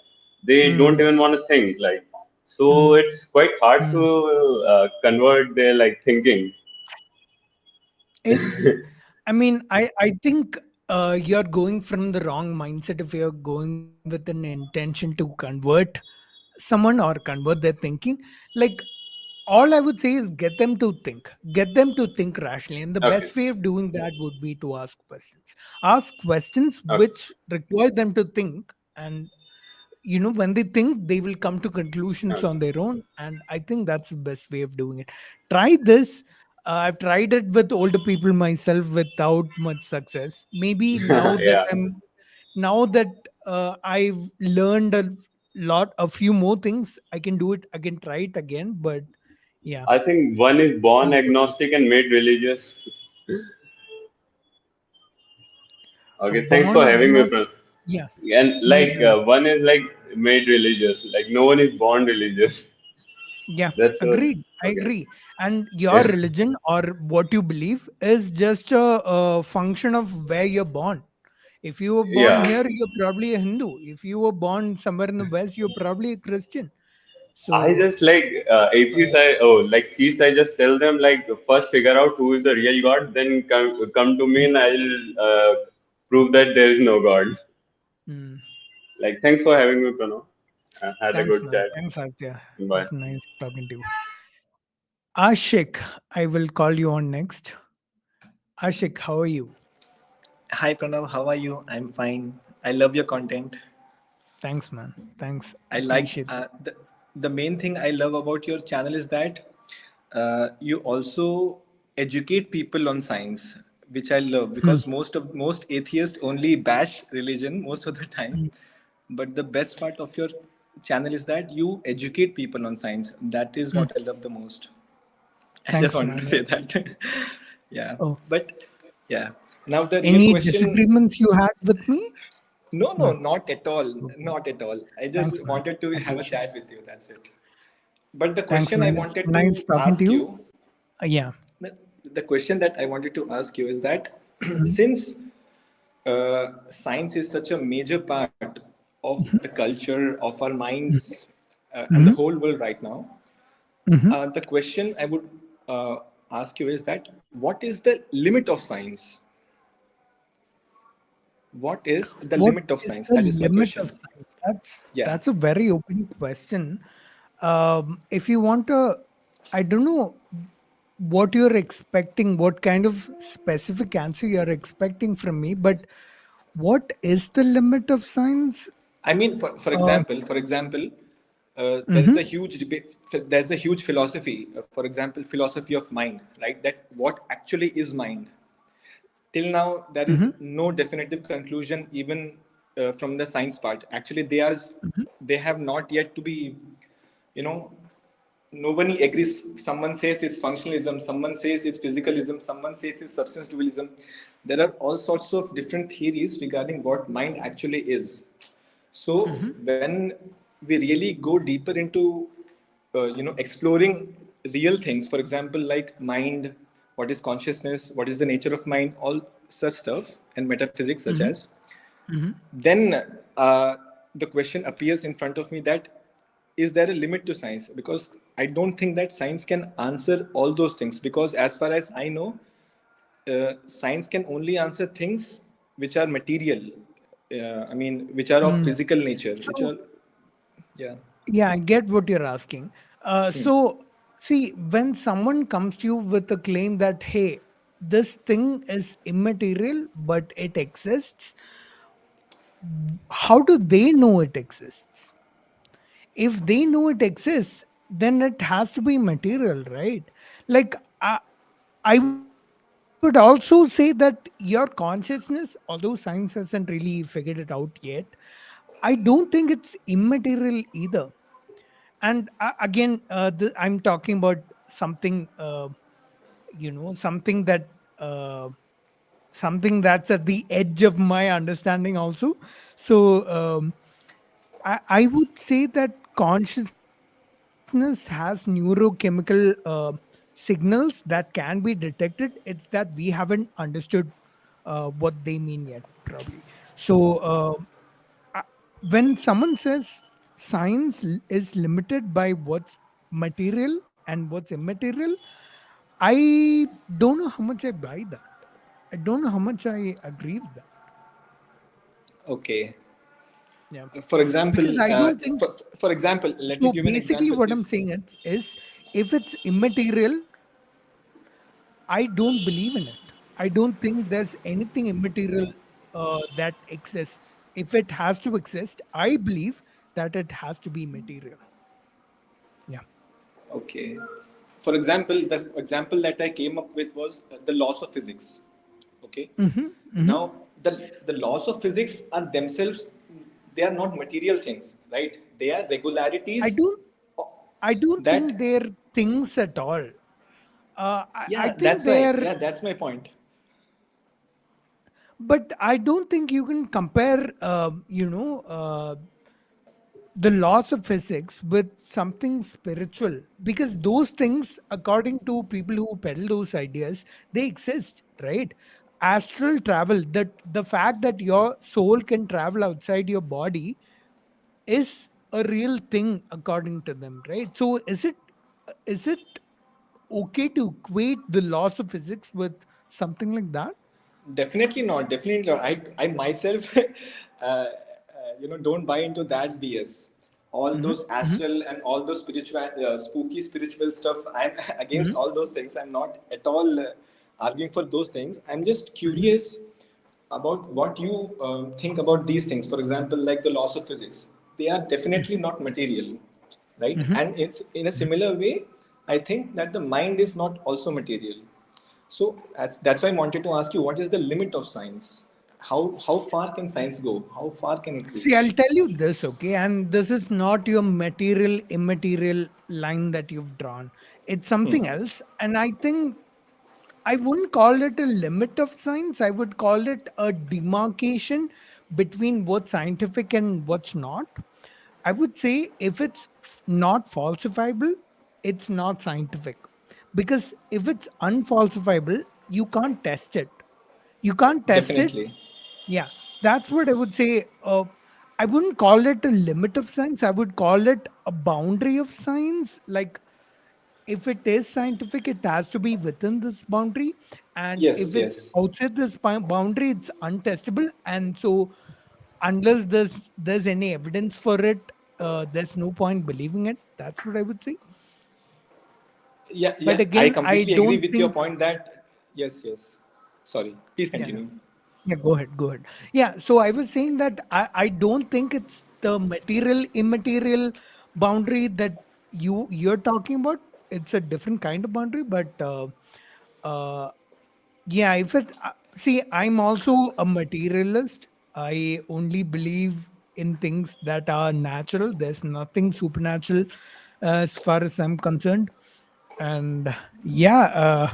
They don't mm, even want to think like. So mm, it's quite hard to mm. convert their like thinking. It, I mean, I think you're going from the wrong mindset if you're going with an intention to convert someone or convert their thinking. Like, all I would say is get them to think, get them to think rationally. And the Okay. best way of doing that would be to ask questions. Ask questions Okay. which require them to think. And when they think, they will come to conclusions Okay. on their own, and I think that's the best way of doing it. Try this. I've tried it with older people myself without much success. Maybe Yeah. now that I've learned a few more things, I can do it, I can try it again. But yeah, I think one is this born is what I would agnostic and made religious. a Okay, thanks for born having me, above. friend. Yeah, And my like pleasure. one is like made religious. Like no one is born religious. Yeah, That's agreed. I okay. agree. And your Yeah, religion or what you believe is just a function of where you're born. If you were born yeah. here, you're probably a Hindu. If you were born somewhere in the West, you're probably a Christian. I So, just like atheists. Like theists. I just tell them like first figure out who is the real God, then come to me and I'll prove that there is no God. mm, Like thanks for having me, Pranav. I had a thanks, good man. chat. Thanks, Aditya. It Bye. was nice talking to you. Ashik, I will call you on next. Ashik, how are you? Hi Pranav, how are you? I'm fine. I love your content. Thanks, man. Thanks. I like Appreciate it. the main thing I love about your channel is that you also educate people on science, which I love Hmm. because most atheists only bash religion most of the time. But the best part of your channel is that you educate people on science. That is Hmm. what I love the most. I just Thanks, wanted to man. say that. Yeah. Oh, But yeah. Now the real any question. disagreements you had with me? No, no, No. not at all. Okay. Not at all. I Thanks, just man. wanted to have a Appreciate chat it. with you. That's it. But the Thanks, question I man. It's wanted nice to talking to ask you. you, Yeah. the question that I wanted to ask you is that Mhm. since science is such a major part of the culture of our minds and the Mhm. whole world right now, Mhm. the question I would ask you is that what is the limit of science? What is the What limit of is science? the That is my limit of question. science? That's Yeah. that's a very open question. If you want to, I don't know what you're expecting, what kind of specific answer you're expecting from me, but what is the limit of science? I mean, Uh, for example, there is mhm, a huge debate. There's a huge philosophy. For example, philosophy of mind, right? That what actually is mind. Till now, there is mhm, no definitive conclusion, even from the science part. Actually, mhm, they have not yet to be, you know, nobody agrees. Someone says it's functionalism, someone says it's physicalism, someone says it's substance dualism. There are all sorts of different theories regarding what mind actually is. So mhm, when we really go deeper into exploring real things, for example, like mind, what is consciousness, what is the nature of mind, all such stuff, and metaphysics such mhm, as, mhm. then the question appears in front of me that is there a limit to science? Because I don't think that science can answer all those things, because as far as I know, science can only answer things which are material. I mean, which are of Mm. physical nature, which So, are, yeah. yeah, I get what you're asking. So, see, when someone comes to you with a claim that, hey, this thing is immaterial, but it exists, how do they know it exists? If they know it exists, then it has to be material, right? Like, I would also say that your consciousness, although science hasn't really figured it out yet, I don't think it's immaterial either. And again, I'm talking about something, something that something that's at the edge of my understanding also. So I would say that consciousness has neurochemical signals that can be detected. It's that we haven't understood what they mean yet, probably. So uh, when someone says science is limited by what's material and what's immaterial, I don't know how much I buy that. I don't know how much I agree with that. Okay. Yeah, For example, because I don't think for example, let me so. give you an Basically, example. what I'm If saying is if it's immaterial, I don't believe in it. I don't think there's anything immaterial that exists. If it has to exist, I believe that it has to be material. Yeah. okay, for example, the example that I came up with was the laws of physics. Okay. Hmm. Hmm. Now, the laws of physics are themselves, they are not material things, right? They are I regularities don't. I don't think that, they're things at all. I yeah, think that's why, they're, yeah, that's my point. but I don't think you can compare the laws of physics with something spiritual, because those things, according to people who peddle those ideas, they exist, right? Astral travel, that the fact that your soul can travel outside your body, is a real thing according to them, right? So is it okay to equate the laws of physics with something like that? Definitely not. Definitely not. I myself, don't buy into that BS. All Hmm. those Hmm. astral and all those spiritual, spooky spiritual stuff. I'm against Hmm. all those things. I'm not at all arguing for those things. I'm just Hmm. curious about what you think about these things. For example, like the laws of physics. They are definitely not material, right? Hmm. And it's in a similar way. I think that the mind is not also material. So that's why I wanted to ask you, what is the limit of science? How far can science go? How far can it See, reach? I'll tell you this, okay? And this is not your material, immaterial line that you've drawn. It's something else. And I think I wouldn't call it a limit of science. I would call it a demarcation between what's scientific and what's not. I would say if it's not falsifiable, it's not scientific. Because if it's unfalsifiable, you can't test it. You can't test it. Definitely. Yeah, that's what I would say. I wouldn't call it a limit of science. I would call it a boundary of science. Like, if it is scientific, it has to be within this boundary. And Yes, if it's yes. outside this boundary, it's untestable. And so, unless there's any evidence for it, there's no point believing it. That's what I would say. Yeah, But yeah. I again, I completely agree don't with your think. point that yes, yes. Sorry. Please Yeah, yeah. continue. Yeah, go ahead, go ahead. Yeah, so I was saying that I don't think it's the material immaterial boundary that you're talking about. It's a different kind of boundary, but uh, yeah, if it see, I'm also a materialist. I only believe in things that are natural. There's nothing supernatural as far as I'm concerned. And yeah,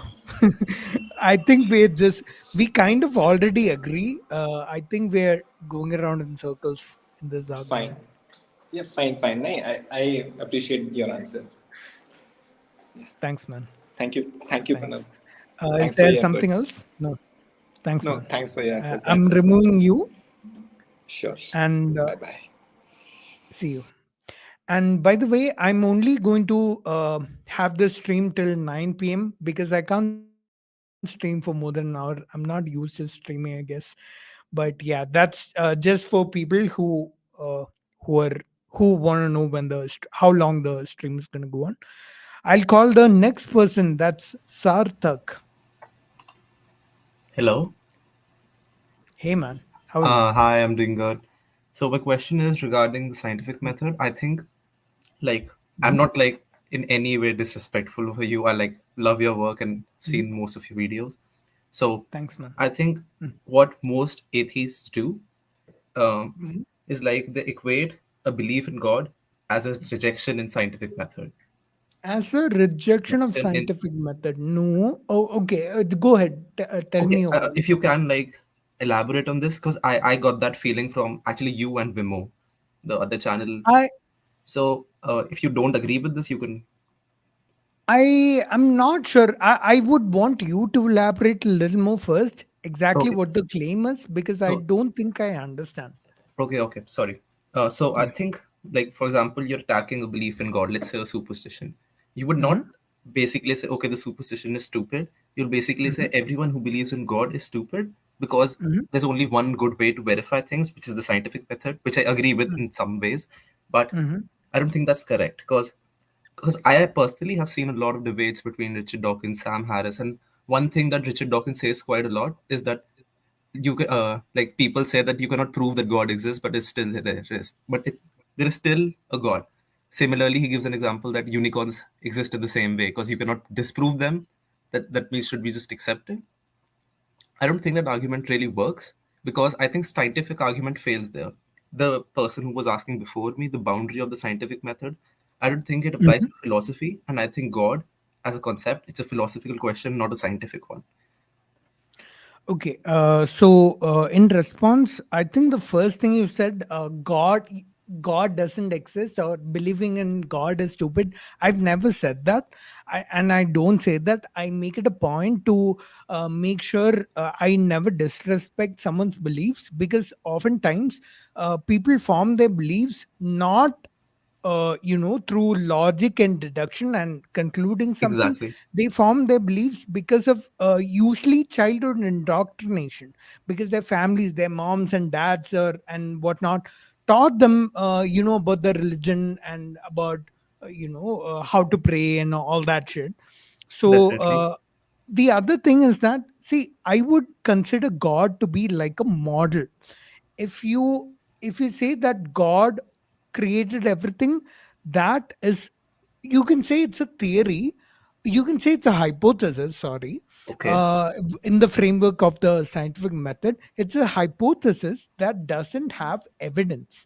I think we kind of already agree. I think we're going around in circles in this Fine. argument. Yeah, fine, fine. I appreciate your answer. Thanks, man. Thank you, Pranav. Thanks. Is Thanks for there your something efforts. else? No. Thanks, No, man. thanks for your efforts. I'm That's it. removing you, Sure. and Bye bye. see you. And by the way, I'm only going to have this stream till 9 p.m. because I can't stream for more than an hour. I'm not used to streaming, I guess. But yeah, that's just for people who want to know how long the stream is going to go on. I'll call the next person. That's Sarthak. Hello. Hey man, how are you? Hi, I'm doing good. So my question is regarding the scientific method. I think like I'm Mhm. not like in any way disrespectful for you. I like love your work and Mhm. seen most of your videos. So Thanks, man. I think Mm. what most atheists do um, Mhm. is like they equate a belief in God as a rejection in scientific method. As a rejection of Rejection in scientific method, no. Oh, okay. Go ahead. Tell okay, me your point. if you can like elaborate on this because I got that feeling from actually you and Vimo, the other channel. I So if you don't agree with this, you can. I am not sure. I would want you to elaborate a little more first, exactly Okay. what the claim is, because I So don't think I understand. okay. Sorry. So I Yeah. think, like for example, you're attacking a belief in God. Let's say a superstition. You would not Hmm. basically say, okay, the superstition is stupid. You'll basically say Hmm. everyone who believes in God is stupid because Hmm. there's only one good way to verify things, which is the scientific method, which I agree with in some ways, but Hmm. I don't think that's correct because I personally have seen a lot of debates between Richard Dawkins, Sam Harris, and one thing that Richard Dawkins says quite a lot is that like people say that you cannot prove that God exists, but it's still there is, there is still a God. Similarly, he gives an example that unicorns exist in the same way because you cannot disprove them. That we should be just accepted. I don't think that argument really works because I think scientific argument fails there. The person who was asking before me, the boundary of the scientific method, I don't think it applies Hmm. to philosophy. And I think God, as a concept, it's a philosophical question, not a scientific one. Okay, in response, I think the first thing you said, God doesn't exist or believing in God is stupid. I've never said that, and I don't say that. I make it a point to make sure I never disrespect someone's beliefs, because oftentimes people form their beliefs not through logic and deduction and concluding something. Exactly. They form their beliefs because of usually childhood indoctrination, because their families, their moms and dads and whatnot taught them about the religion and about how to pray and all that shit. So Definitely. the other thing is that, see, I would consider God to be like a model. If you if you say that God created everything, that is, you can say it's a theory, you can say it's a hypothesis, sorry. Okay. In the framework of the scientific method, it's a hypothesis that doesn't have evidence.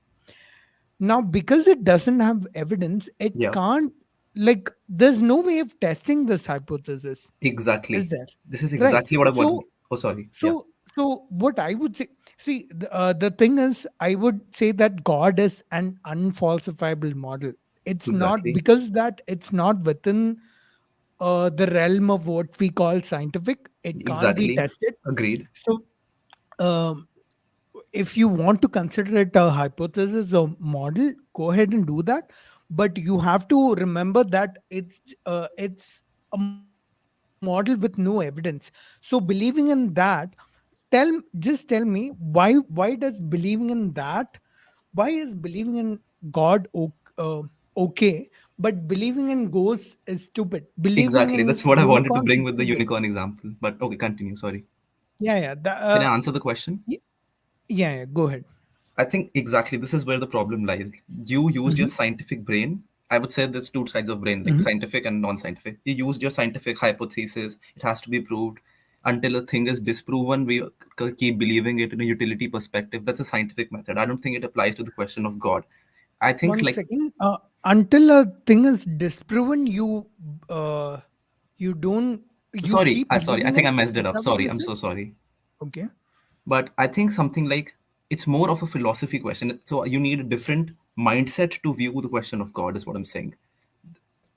Now, because it doesn't have evidence, it Yeah. can't, like, there's no way of testing this hypothesis, is Exactly. there? This is Right. exactly what I wanted. so Oh, sorry. Yeah. so what I would say, see, the thing is, I would say that God is an unfalsifiable model. It's not, Exactly. because that it's not within the realm of what we call scientific. It can't be Exactly. tested. Agreed. So um, if you want to consider it a hypothesis or model, go ahead and do that. But you have to remember that it's a model with no evidence. So believing in that, just tell me, why does believing in that, why is believing in God okay, but believing in ghosts is stupid, believing Exactly. in That's what I wanted to unicorns bring is with the stupid. unicorn example. But okay, continue. Sorry. Yeah, Can I answer the question? y- yeah, go ahead. I think exactly this is where the problem lies. You used your Hmm. scientific brain. I would say there's two sides of brain, like Hmm. scientific and non-scientific. You used your scientific hypothesis. It has to be proved. Until a thing is disproven, we keep believing it in a utility perspective. That's a scientific method. I don't think it applies to the question of God. I think One like second. Until a thing is disproven, uh, you don't, you sorry, keep I sorry. I believing think it. I messed it Is up. that what Sorry, you I'm said? so sorry. Okay. But I think something like it's more of a philosophy question. So you need a different mindset to view the question of God, is what I'm saying.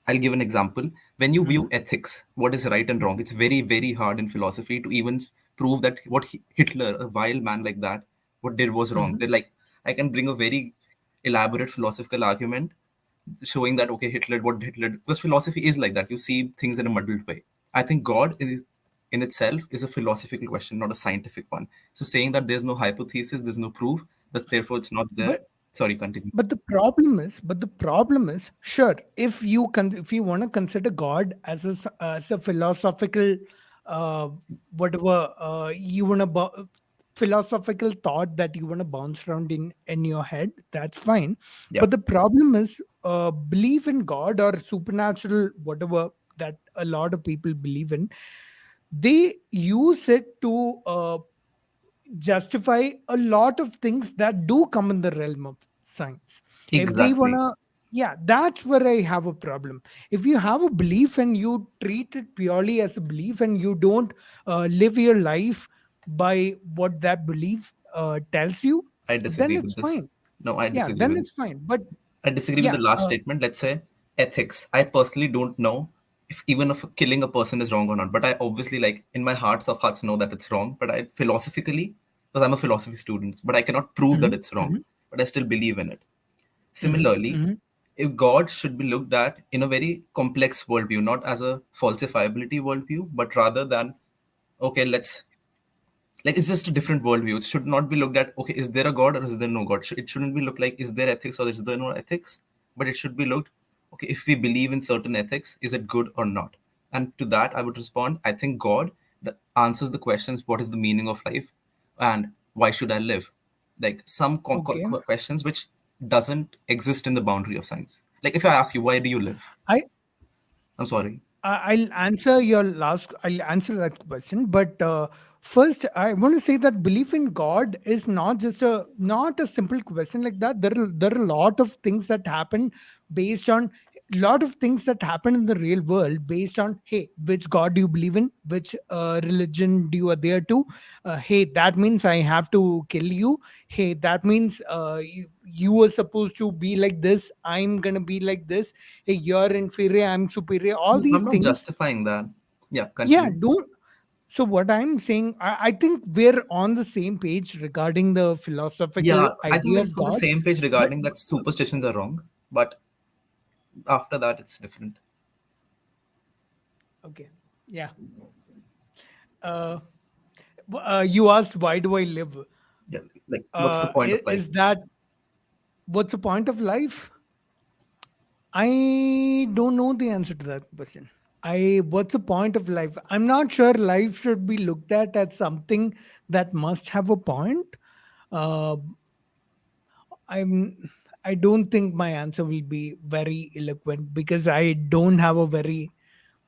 I'll give an example. When you Hmm. view ethics, what is right and wrong, it's very, very hard in philosophy to even prove that what Hitler, a vile man like that, what did was wrong. Hmm. They're like, I can bring a very elaborate philosophical argument showing that, okay, Hitler, what Hitler, because philosophy is like that. You see things in a muddled way. I think God in itself is a philosophical question, not a scientific one. So saying that there's no hypothesis, there's no proof, that therefore it's not there. But Sorry, continue. but the problem is, sure, if you want to consider God as as a philosophical, uh, whatever you want to, philosophical thought that you want to bounce around in your head, that's fine. Yeah, But the problem is, belief in God or supernatural, whatever that a lot of people believe in, they use it to justify a lot of things that do come in the realm of science. If they exactly. wanna, yeah, that's where I have a problem. If you have a belief and you treat it purely as a belief and you don't live your life by what that belief tells you, I then disagree with it's this. fine. No, I Yeah, disagree then with this. it's fine. But I disagree with yeah, the last statement. Let's say ethics. I personally don't know if even if killing a person is wrong or not. But I obviously, like, in my hearts of hearts, know that it's wrong. But I philosophically, because I'm a philosophy student, but I cannot prove that mhm, it's wrong. mhm, But I still believe in it. mhm, Similarly, mhm. if God should be looked at in a very complex worldview, not as a falsifiability worldview, but rather than, okay, let's, like, it's just a different worldview. It should not be looked at, okay, is there a God or is there no God? It shouldn't be looked like, is there ethics or is there no ethics? But it should be looked, okay, if we believe in certain ethics, is it good or not? And to that, I would respond, I think God that answers the questions, what is the meaning of life and why should I live? Like some Okay. questions which doesn't exist in the boundary of science. Like if I ask you, why do you live? I I'm sorry. I'll answer that question, but first I want to say that belief in God is not a simple question like that. There are a lot of things that happen based on lot of things that happen in the real world based on, hey, which god do you believe in, which religion do you adhere to, hey, that means I have to kill you, hey, that means you were supposed to be like this, I'm gonna be like this, hey, you're inferior, I'm superior, all No, these I'm not things. justifying that. Yeah, Yeah, continue. don't. So what I'm saying, I think we're on the same page regarding the philosophical Yeah, I think idea we're of on the god. same page But regarding that superstitions are wrong, but after that, it's different. okay, yeah. uh, you asked why do I live. Yeah, like what's the point of life? Is that what's the point of life? I don't know the answer to that question. I What's the point of life? I'm not sure life should be looked at as something that must have a point. Uh, I'm I don't think my answer will be very eloquent because I don't have a very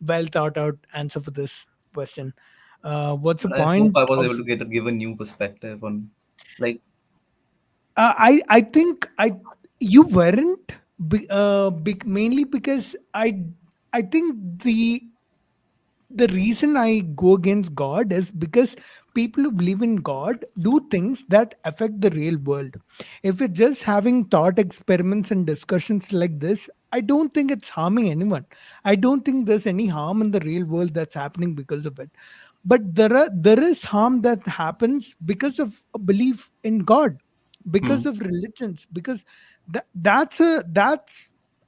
well thought out answer for this question. What's the But I hope point I was able of to give a new perspective on, like, I think I you weren't mainly because I think the reason I go against God is because people who believe in God do things that affect the real world. If it's just having thought experiments and discussions like this, I don't think it's harming anyone. I don't think there's any harm in the real world that's happening because of it. But there is harm that happens because of a belief in God, hmm, because of religions, because that's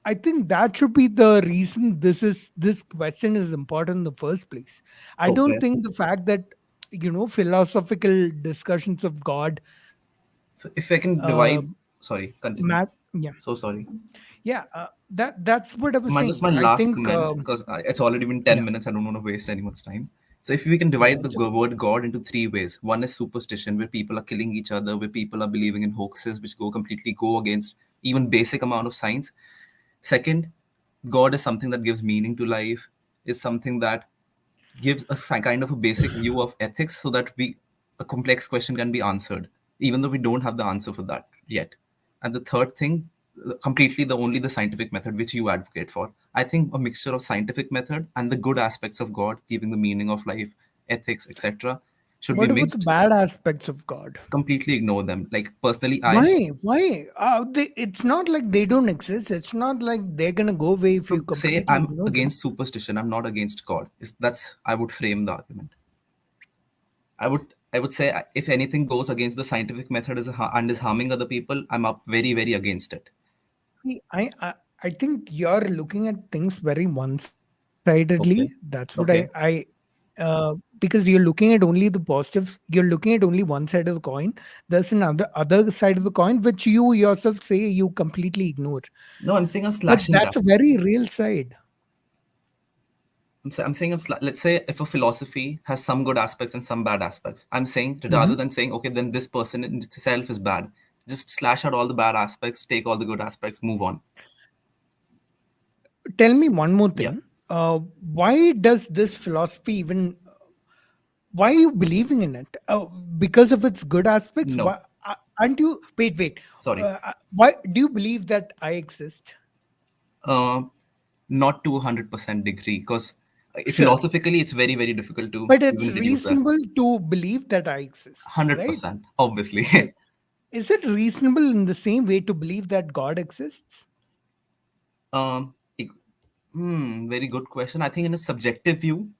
I think that should be the reason this question is important in the first place. I don't okay. think the fact that philosophical discussions of God So if I can uh divide, sorry, continue. math yeah, So sorry. yeah, that's what I was Just saying. my I last think comment, because it's already been 10 yeah, minutes. I don't want to waste anyone's time. So if we can yeah, divide the word God into three ways. One is superstition, where people are killing each other, where people are believing in hoaxes, which completely go against even basic amount of science. Second, God is something that gives meaning to life, is something that gives us kind of a basic view of ethics so that a complex question can be answered, even though we don't have the answer for that yet. And the third thing, completely the only the scientific method which you advocate for. I think a mixture of scientific method and the good aspects of God, giving the meaning of life, ethics, etc., should be what about the mixed. bad aspects of God? Completely ignore them. Like personally, It's not like they don't exist. It's not like they're gonna go away if you so say completely I'm ignore them. against superstition. I'm not against God. That's I would frame the argument. I would say if anything goes against the scientific method and is harming other people, I'm up very against it. See, I think you're looking at things very one-sidedly. That's what Okay. Okay. because you're looking at only the positives. You're looking at only one side of the coin. There's another other side of the coin which you yourself say you completely ignore. No, I'm saying I'm But slashing that's that. a very real side. I'm saying let's say if a philosophy has some good aspects and some bad aspects, I'm saying rather Mhm. than saying okay, then this person in itself is bad, just slash out all the bad aspects, take all the good aspects, move on. Tell me one more Yeah. thing. Why does this philosophy even? Why are you believing in it? Because of its good aspects. No. Why aren't you? Wait. Sorry. Why do you believe that I exist? Uh, Not to 100% degree, because Sure, philosophically it's very difficult to but it's even deduce that. reasonable to believe that I exist, right? 100%, obviously. Right. Is it reasonable in the same way to believe that God exists? Um, it- Very good question. I think in a subjective view,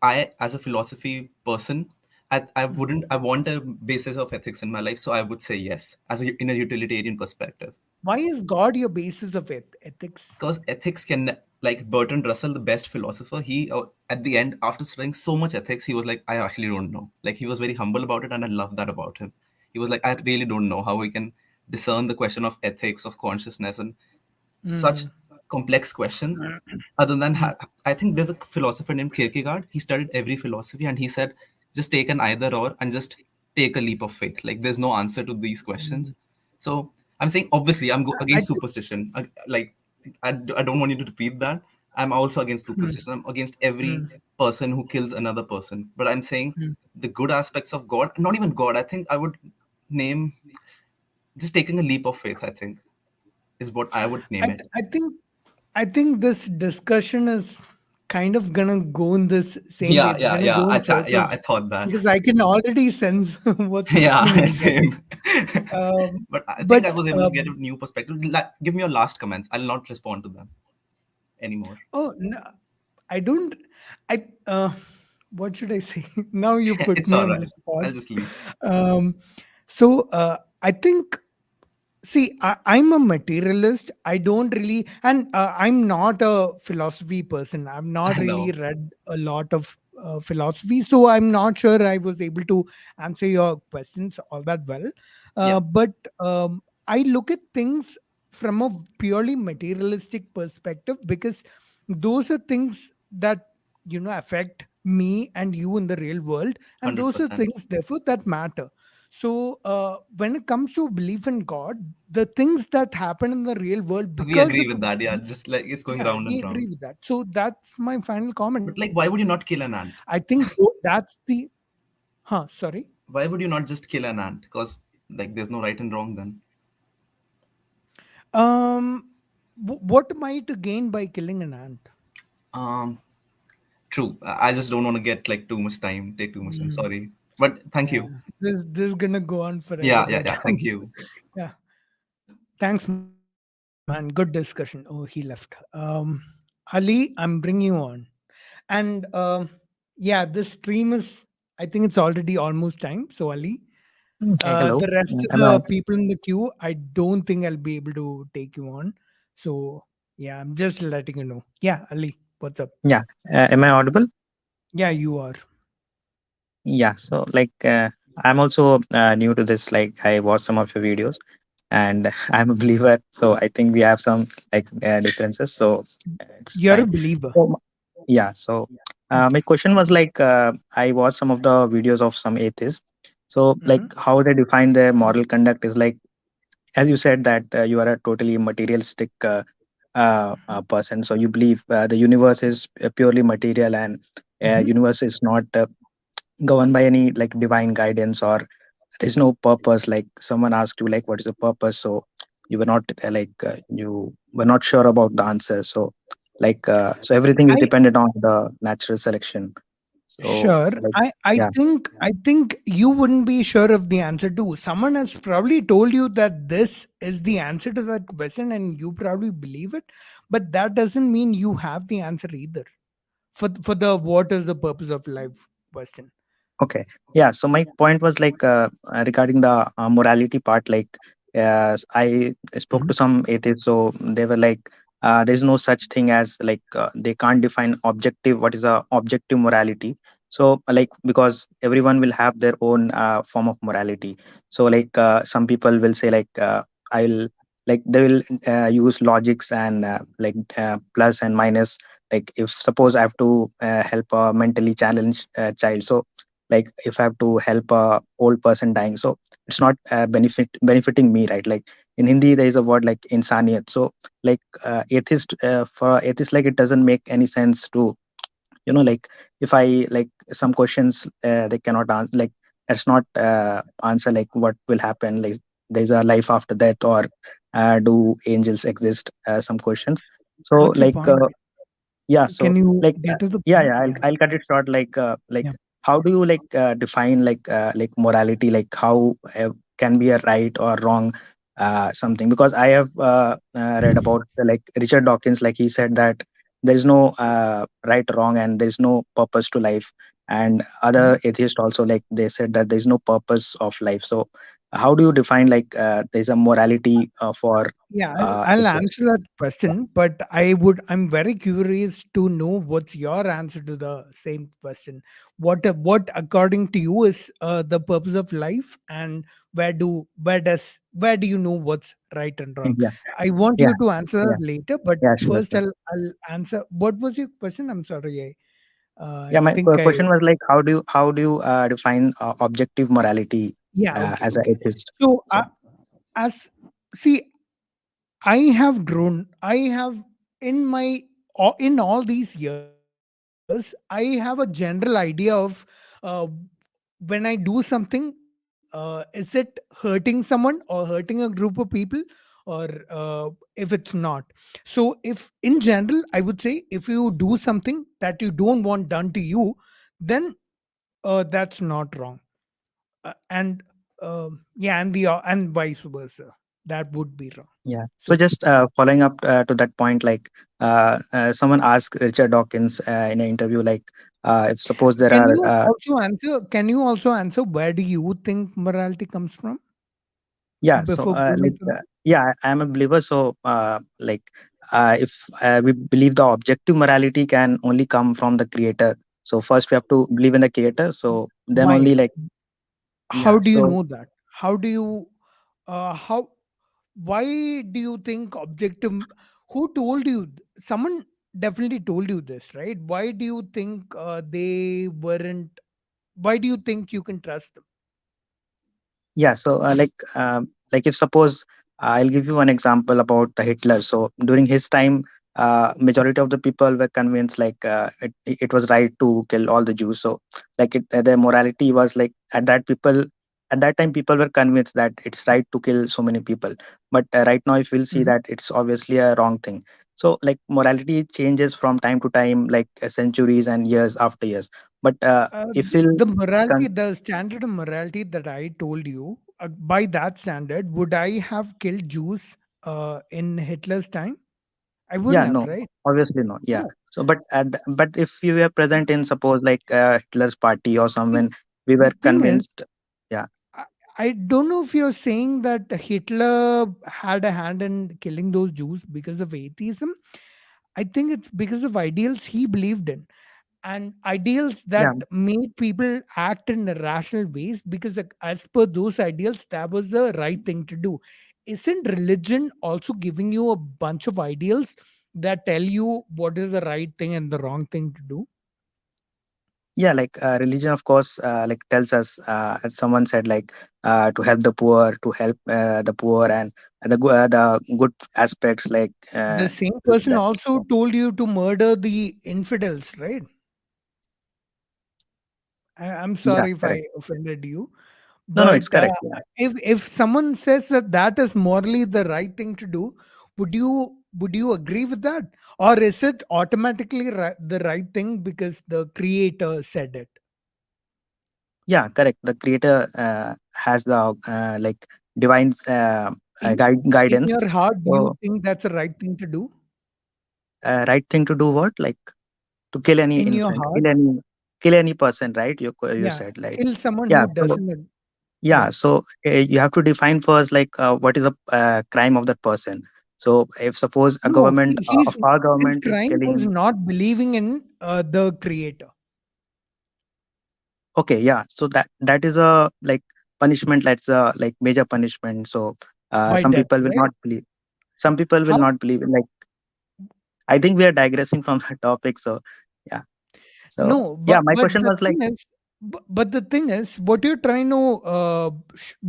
I, as a philosophy person, I Mhm. wouldn't. I want a basis of ethics in my life, so I would say yes, in a utilitarian perspective. Why is God your basis of ethics? Because ethics can, like Bertrand Russell, the best philosopher, he at the end, after studying so much ethics, he was like, I actually don't know. Like he was very humble about it, and I love that about him. He was like, I really don't know how we can discern the question of ethics, of consciousness, and such Mm. complex questions. Other than, Mm. I think there's a philosopher named Kierkegaard. He studied every philosophy, and he said, just take an either or and just take a leap of faith. Like there's no answer to these questions. Mm. So I'm saying, obviously, I'm I against superstition. Like I don't want you to repeat that. I'm also against mm, superstition. I'm against every mm, person who kills another person. But I'm saying mm. the good aspects of God, not even God. I think I would name just taking a leap of faith. I think is what I would name it. I think I think this discussion is kind of gonna go in this same way. Yeah, It's yeah, gonna yeah. go in Yeah, I circles thought that. because I can already sense what's happening Yeah, in there. same. But I think I But was able to get a new perspective. Give me your last comments. I'll not respond to them anymore. oh no, I don't. I what should I say? Now you put It's me all on the right. spot. I'll just leave. Um, I think, see, I'm a materialist. I don't really, and I'm not a philosophy person. I've not I really know. read a lot of philosophy, so I'm not sure I was able to answer your questions all that well. Yeah, But I look at things from a purely materialistic perspective because those are things that affect me and you in the real world, and those are 100%. things therefore that matter. So, when it comes to belief in God, the things that happen in the real world We because agree of with that. Yeah, just like it's going yeah, round we and agree round. with that. So that's my final comment But on like, it. why would you not kill an ant? I think that's the sorry. Why would you not just kill an ant? Because like, there's no right and wrong then. What might you gain by killing an ant? Um, True. I just don't want to get like too much time, take too much time. Mm, Sorry, but thank yeah, you. this is gonna go on forever, Yeah, yeah, but yeah. Thank you. yeah. Thanks, man. Good discussion. Oh, he left. Ali, I'm bringing you on. And yeah, this stream is, I think it's already almost time. So, Ali, Hey, hello. the rest of Am I the people in the queue, I don't think I'll be able to take you on. So, yeah, I'm just letting you know. Yeah, Ali, what's up? yeah, am I audible? Yeah, you are. Yeah, so I'm also new to this. Like I watched some of your videos, and I'm a believer. So I think we have some differences. So it's You're a fine. believer. So, yeah. So my Okay. question was I watched some of the videos of some atheists. So like Hmm. how they define their moral conduct is like, as you said that you are a totally materialistic person. So you believe the universe is purely material, and Hmm. universe is not governed by any like divine guidance, or there's no purpose. Like someone asked you like what is the purpose, so you were not you were not sure about the answer. So so everything is I dependent on the natural selection. So Sure. I yeah. think you wouldn't be sure of the answer too. Someone has probably told you that this is the answer to that question and you probably believe it, but that doesn't mean you have the answer either. For the what is the purpose of life question. Okay. Yeah. So my point was regarding the morality part. I spoke to Mhm. some atheists, so they were like, "There's no such thing as they can't define objective. What is a objective morality?" So because everyone will have their own form of morality. So some people will say I'll they will use logics and plus and minus. Like if suppose I have to help a mentally challenged child, so if I have to help a old person dying, so it's not benefiting me, right? Like in Hindi there is a word like insaniyat. So atheist, for atheist, like it doesn't make any sense to if I some questions they cannot answer, that's not answer like what will happen, like there's a life after death, or do angels exist, some questions. So What's your point? yeah, so Can you like get to the yeah, point? yeah, Yeah. I'll cut it short. Yeah. How do you define morality? Like how can be a right or wrong something? Because I have read about Richard Dawkins. Like he said that there is no right or wrong, and there is no purpose to life. And Mhm. other atheists also, like they said that there is no purpose of life. So how do you define there's a morality for Yeah, I'll atheists? answer that question, but I'm very curious to know what's your answer to the same question. What according to you is the purpose of life, and where do you know what's right and wrong? Yeah, I want yeah, you to answer yeah, that later, but yeah, sure, first sure. I'll answer. What was your question? I'm sorry, Yeah, I my think I question was like, how do you define objective morality yeah, okay, as an okay. atheist? So So as see, I have grown. I have in my in all these years, I have a general idea of uh, when I do something, is it hurting someone or hurting a group of people, or if it's not. So if in general, I would say, if you do something that you don't want done to you, then that's not wrong. And yeah, and the and vice versa, that would be wrong. Yeah. So So just following up to that point, like someone asked Richard Dawkins in an interview, like if suppose there can are you also answer, where do you think morality comes from, yeah. So before going like into that? yeah, I am a believer. So like if we believe the objective morality can only come from the creator. So first we have to believe in the creator. So then only Why? like How yeah. do you So know that? How do you how why do you think objective, who told you? Someone definitely told you this, right? Why do you think they weren't, why do you think you can trust them? yeah, so like if suppose I'll give you one example about the Hitler. So during his time, majority of the people were convinced like it was right to kill all the Jews. So like their morality was like at that time people were convinced that it's right to kill so many people. But right now, if we'll see Mhm. that it's obviously a wrong thing. So like morality changes from time to time, like centuries and years after years. But if we'll The morality, con- the standard of morality that I told you, by that standard, would I have killed Jews in Hitler's time? I wouldn't Yeah, have, no, right? obviously not. Yeah. No. So, but if you were present in suppose like Hitler's party or See, someone, we were the thing is, convinced. Yeah, I, I don't know if you're saying that Hitler had a hand in killing those Jews because of atheism. I think it's because of ideals he believed in, and ideals yeah, that made people act in rational ways, because as per those ideals, that was the right thing to do. Isn't religion also giving you a bunch of ideals that tell you what is the right thing and the wrong thing to do? yeah. Like religion, of course, like tells us, as someone said, like to help the poor, to help the poor, and the good aspects, like The same person that. also told you to murder the infidels, right? I'm Yeah, sorry if I correct. offended you, No, no, it's but correct. Yeah, if someone says that that is morally the right thing to do, would you agree with that, or is it automatically the right thing because the creator said it? yeah, correct. The creator has the like divine In in guidance. your heart, do you So think that's the right thing to do? right thing to do what? Like to kill any In your infant, heart, kill any person, right? You yeah, said like kill someone yeah. who So doesn't yeah, yeah. so you have to define first like what is a crime of that person. So if suppose a No, government of he's our his government is crime was killing, not believing in the creator. okay, yeah. So that is a like punishment. That's a like major punishment. So By some death, people will right? not believe. Some people will How? not believe. Like I think we are digressing from the topic. So yeah. So No, yeah, but my question was like the thing is, what you're trying to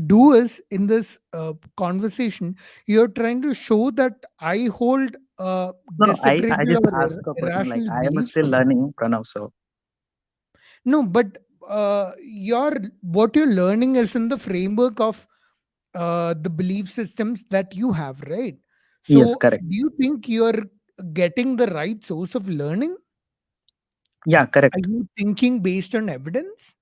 do is, in this conversation, you're trying to show that I hold no, no. I disagreeable just or asked a question. Like irrational I am beliefs still from you. learning, Pranav. So No, but what you're learning is in the framework of the belief systems that you have, right? yes, So, correct. do you think you're getting the right source of learning? Yeah, Are correct. you thinking based on evidence?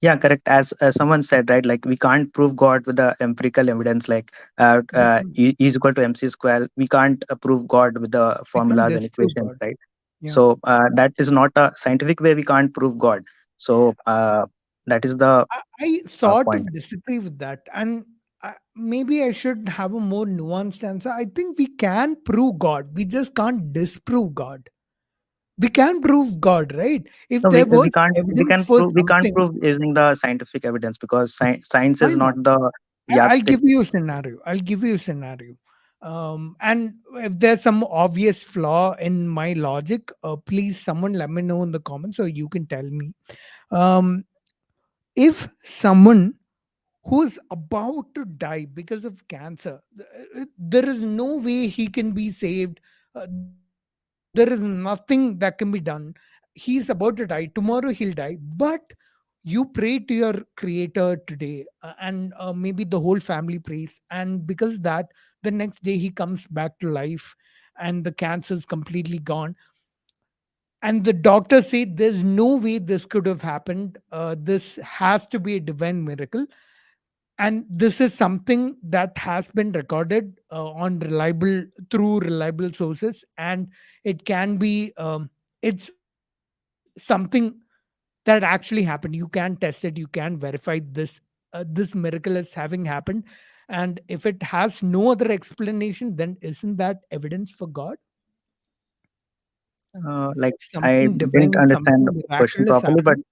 Yeah, correct. As someone said, right? Like we can't prove God with the empirical evidence, like We can't. E is equal to MC square. We can't prove God with the We can't formulas and disprove equations, God. right? Yeah. So that is not a scientific way. We can't prove God. So that is the I sort point. of disagree with that. And maybe I should have a more nuanced answer. I think we can prove God. We just can't disprove God. We can prove God, right? If No, there was we can evidence for prove something, using the scientific evidence because science why is not? not the I'll yardstick. give you a scenario. I'll give you a scenario. And if there's some obvious flaw in my logic, please someone let me know in the comments, or you can tell me. Um, if someone who is about to die because of cancer, there is no way he can be saved. There is nothing that can be done. He's about to die tomorrow, he'll die, but You pray to your creator today, and maybe the whole family prays, and because that, the next day he comes back to life, and the cancer is completely gone, and the doctor said there's no way this could have happened, this has to be a divine miracle, and this is something that has been recorded on reliable through reliable sources, and it can be it's something that actually happened. You can test it, you can verify this miracle is having happened, and if it has no other explanation, then isn't that evidence for God? Like If I something didn't divine, understand the something question miraculous properly, but happened.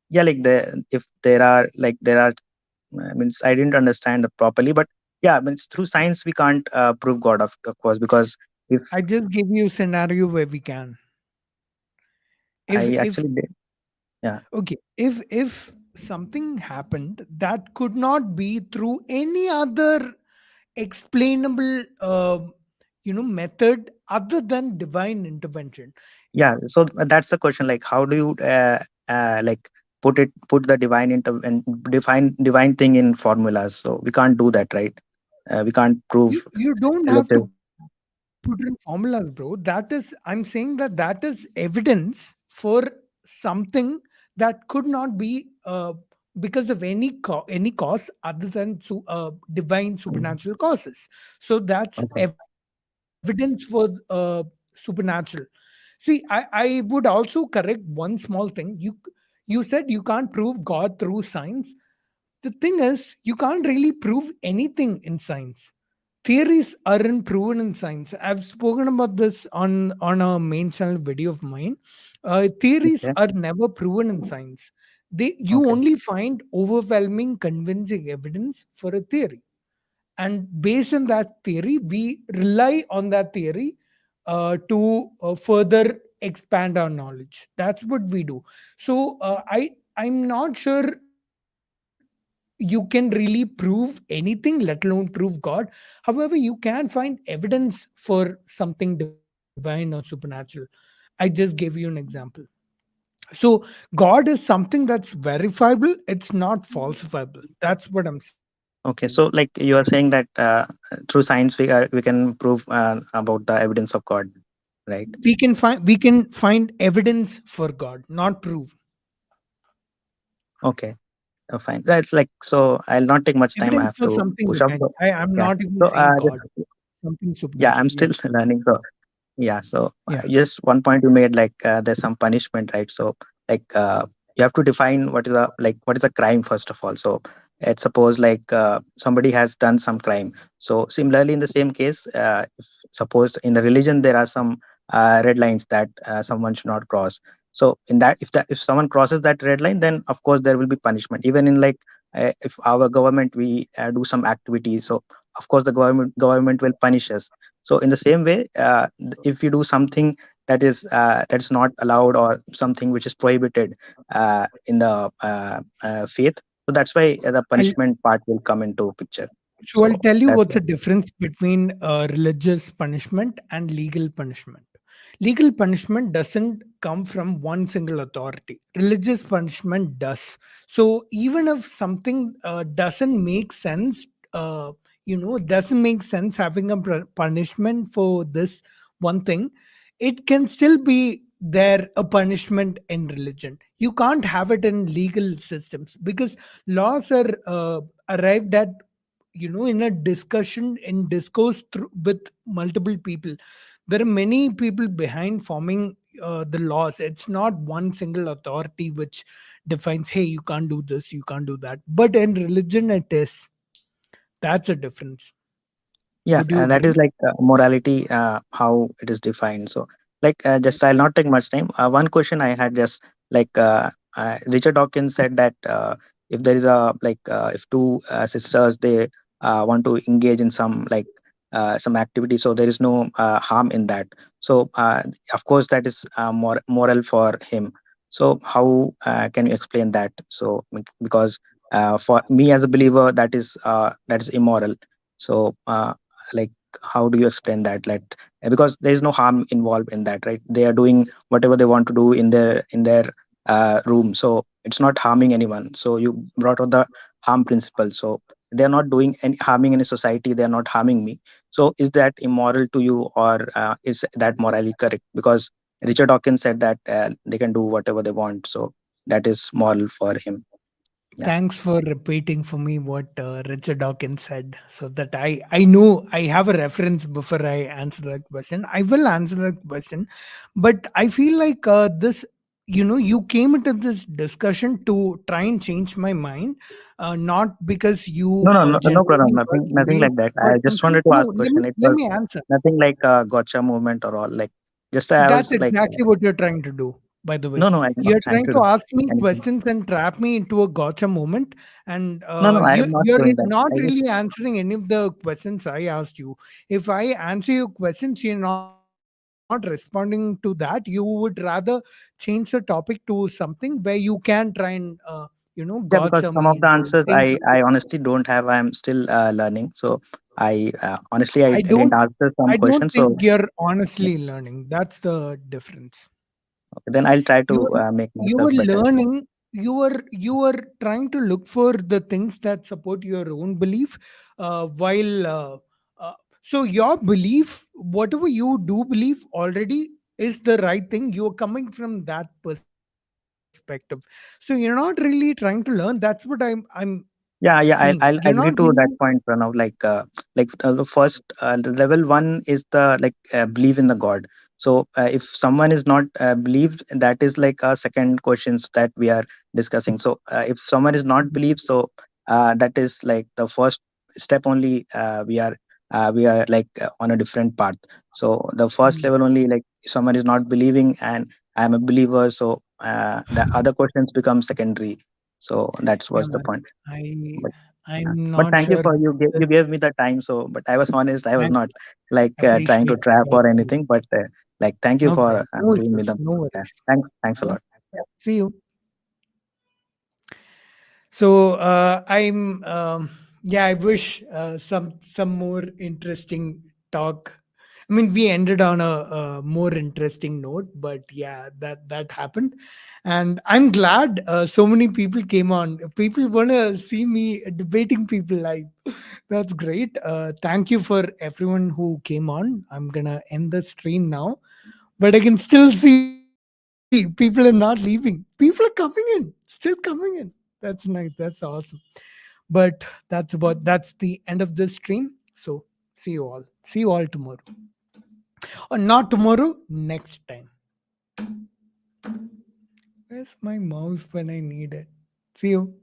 yeah, like if there are there are, I mean, I didn't understand it properly, but yeah, I mean, through science we can't prove God, of course, because if I just give you a scenario where we can. I If actually did, yeah, Okay, if something happened that could not be through any other explainable method other than divine intervention. yeah. So that's the question. Like, how do you like put the divine into and define divine thing in formulas? So we can't do that, right? We can't prove You don't have to relative. put it in formulas, bro. That is, I'm saying that is evidence for something that could not be because of any cause other than divine Mhm. supernatural causes. So that's Okay. evidence for supernatural. See, I would also correct one small thing. You said you can't prove God through science. The thing is, you can't really prove anything in science. Theories aren't proven in science. I've spoken about this on a main channel video of mine. Theories Okay. are never proven in science. You Okay. only find overwhelming, convincing evidence for a theory, and based on that theory, we rely on that theory to further expand our knowledge. That's what we do. So I'm not sure you can really prove anything, let alone prove God. However, you can find evidence for something divine or supernatural. I just gave you an example. So God is something that's verifiable, it's not falsifiable. That's what I'm saying. Okay. So like you are saying that through science we can prove about the evidence of God, right? We can find evidence for God, not prove. Okay. Fine. That's like, so I'll not take much time. I Evidence have for to something push off. divine. So I'm yeah. not even So saying God, just, something yeah, I'm supernatural. still Yeah. learning. So yeah, so Yeah. just one point you made, like there's some punishment, right? So like you have to define what is a crime first of all. So let's suppose like somebody has done some crime. So similarly, in the same case, if suppose in the religion there are some red lines that someone should not cross. So in that, if someone crosses that red line, then of course there will be punishment. Even in like if our government we do some activities, so of course the government will punish us. So in the same way, if you do something that's not allowed or something which is prohibited in the faith, so that's why the I'll punishment part will come into picture. So I'll So tell you that's what's the difference between religious punishment and legal punishment. Legal punishment doesn't come from one single authority. Religious punishment does. So even if something doesn't make sense, doesn't make sense having a punishment for this one thing, it can still be there a punishment in religion. You can't have it in legal systems because laws are arrived at in a discussion in discourse with multiple people. There are many people behind forming the laws. It's not one single authority which defines, hey, you can't do this, you can't do that. But in religion it is. That's a difference. Yeah, Would you that is agree? like morality, how it is defined. So, like, just I'll not take much time. One question I had, just like Richard Dawkins said that if there is a if two sisters they want to engage in some activity, so there is no harm in that. So, of course, that is moral for him. So, how can you explain that? So, because for me as a believer, that is immoral. So. Like, how do you explain that, like because there is no harm involved in that, right? They are doing whatever they want to do in their room, so it's not harming anyone. So you brought out the harm principle. So they're not doing any harming any society, they're not harming me. So is that immoral to you, or is that morally correct? Because Richard Dawkins said that they can do whatever they want, so that is moral for him. Yeah. Thanks for repeating for me what Richard Dawkins said, so that I know I have a reference before I answer that question. I will answer that question, but I feel like this. You came into this discussion to try and change my mind, not because No, you no, no, no problem. genuinely were Nothing curious like that. for I just something. wanted to No, ask question. It let was me answer. nothing like a gotcha movement or all. Like, just I That's was like, exactly what you're trying to do, by the no, way. no, I'm not You're trying trying to to do ask me anything. questions and trap me into a gotcha moment, and No, no, I'm not you're doing that. not I just really answering any of the questions I asked you. If I answer your questions, you're not responding to that. You would rather change the topic to something where you can try and gotcha yeah, me because some into of the saying answers something. I honestly don't have. I'm still learning. So I honestly I I didn't don't. answer some I don't questions. So think you're yeah, honestly learning. That's the difference. okay, then I'll try you to are make you myself are better. learning, you are trying to look for the things that support your own belief, while uh, so your belief, whatever you do believe already, is the right thing. You're coming from that perspective, so you're not really trying to learn. That's what I'm Yeah, saying. yeah, You're not I'll agree really. to that point, Pranav. Like the first the level one is the like believe in the God. So if someone is not believed, that is like a second questions that we are discussing. So if someone is not believed, so that is like the first step only. We are like on a different path. So the first level only, like if someone is not believing and I am a believer, so the other questions become secondary. So that Yeah, was the man. point. I But yeah. I'm But not thank you sure for this. you gave me the time. So, but I was honest. I was Thanks. not like trying to Appreciate trap your or time. anything. But like, thank you No for problem. No giving me issues. the No yeah. worries. Thanks a lot. Yeah. See you. So I'm yeah. I wish some more interesting talk. I mean, we ended on a more interesting note, but yeah, that happened, and I'm glad so many people came on. People wanna see me debating people live. That's great. Thank you for everyone who came on. I'm gonna end the stream now, but I can still see people are not leaving. People are coming in, still coming in. That's nice. That's awesome. But that's the end of this stream. So see you all. See you all tomorrow. Or not tomorrow, next time. Where's my mouse when I need it? See you.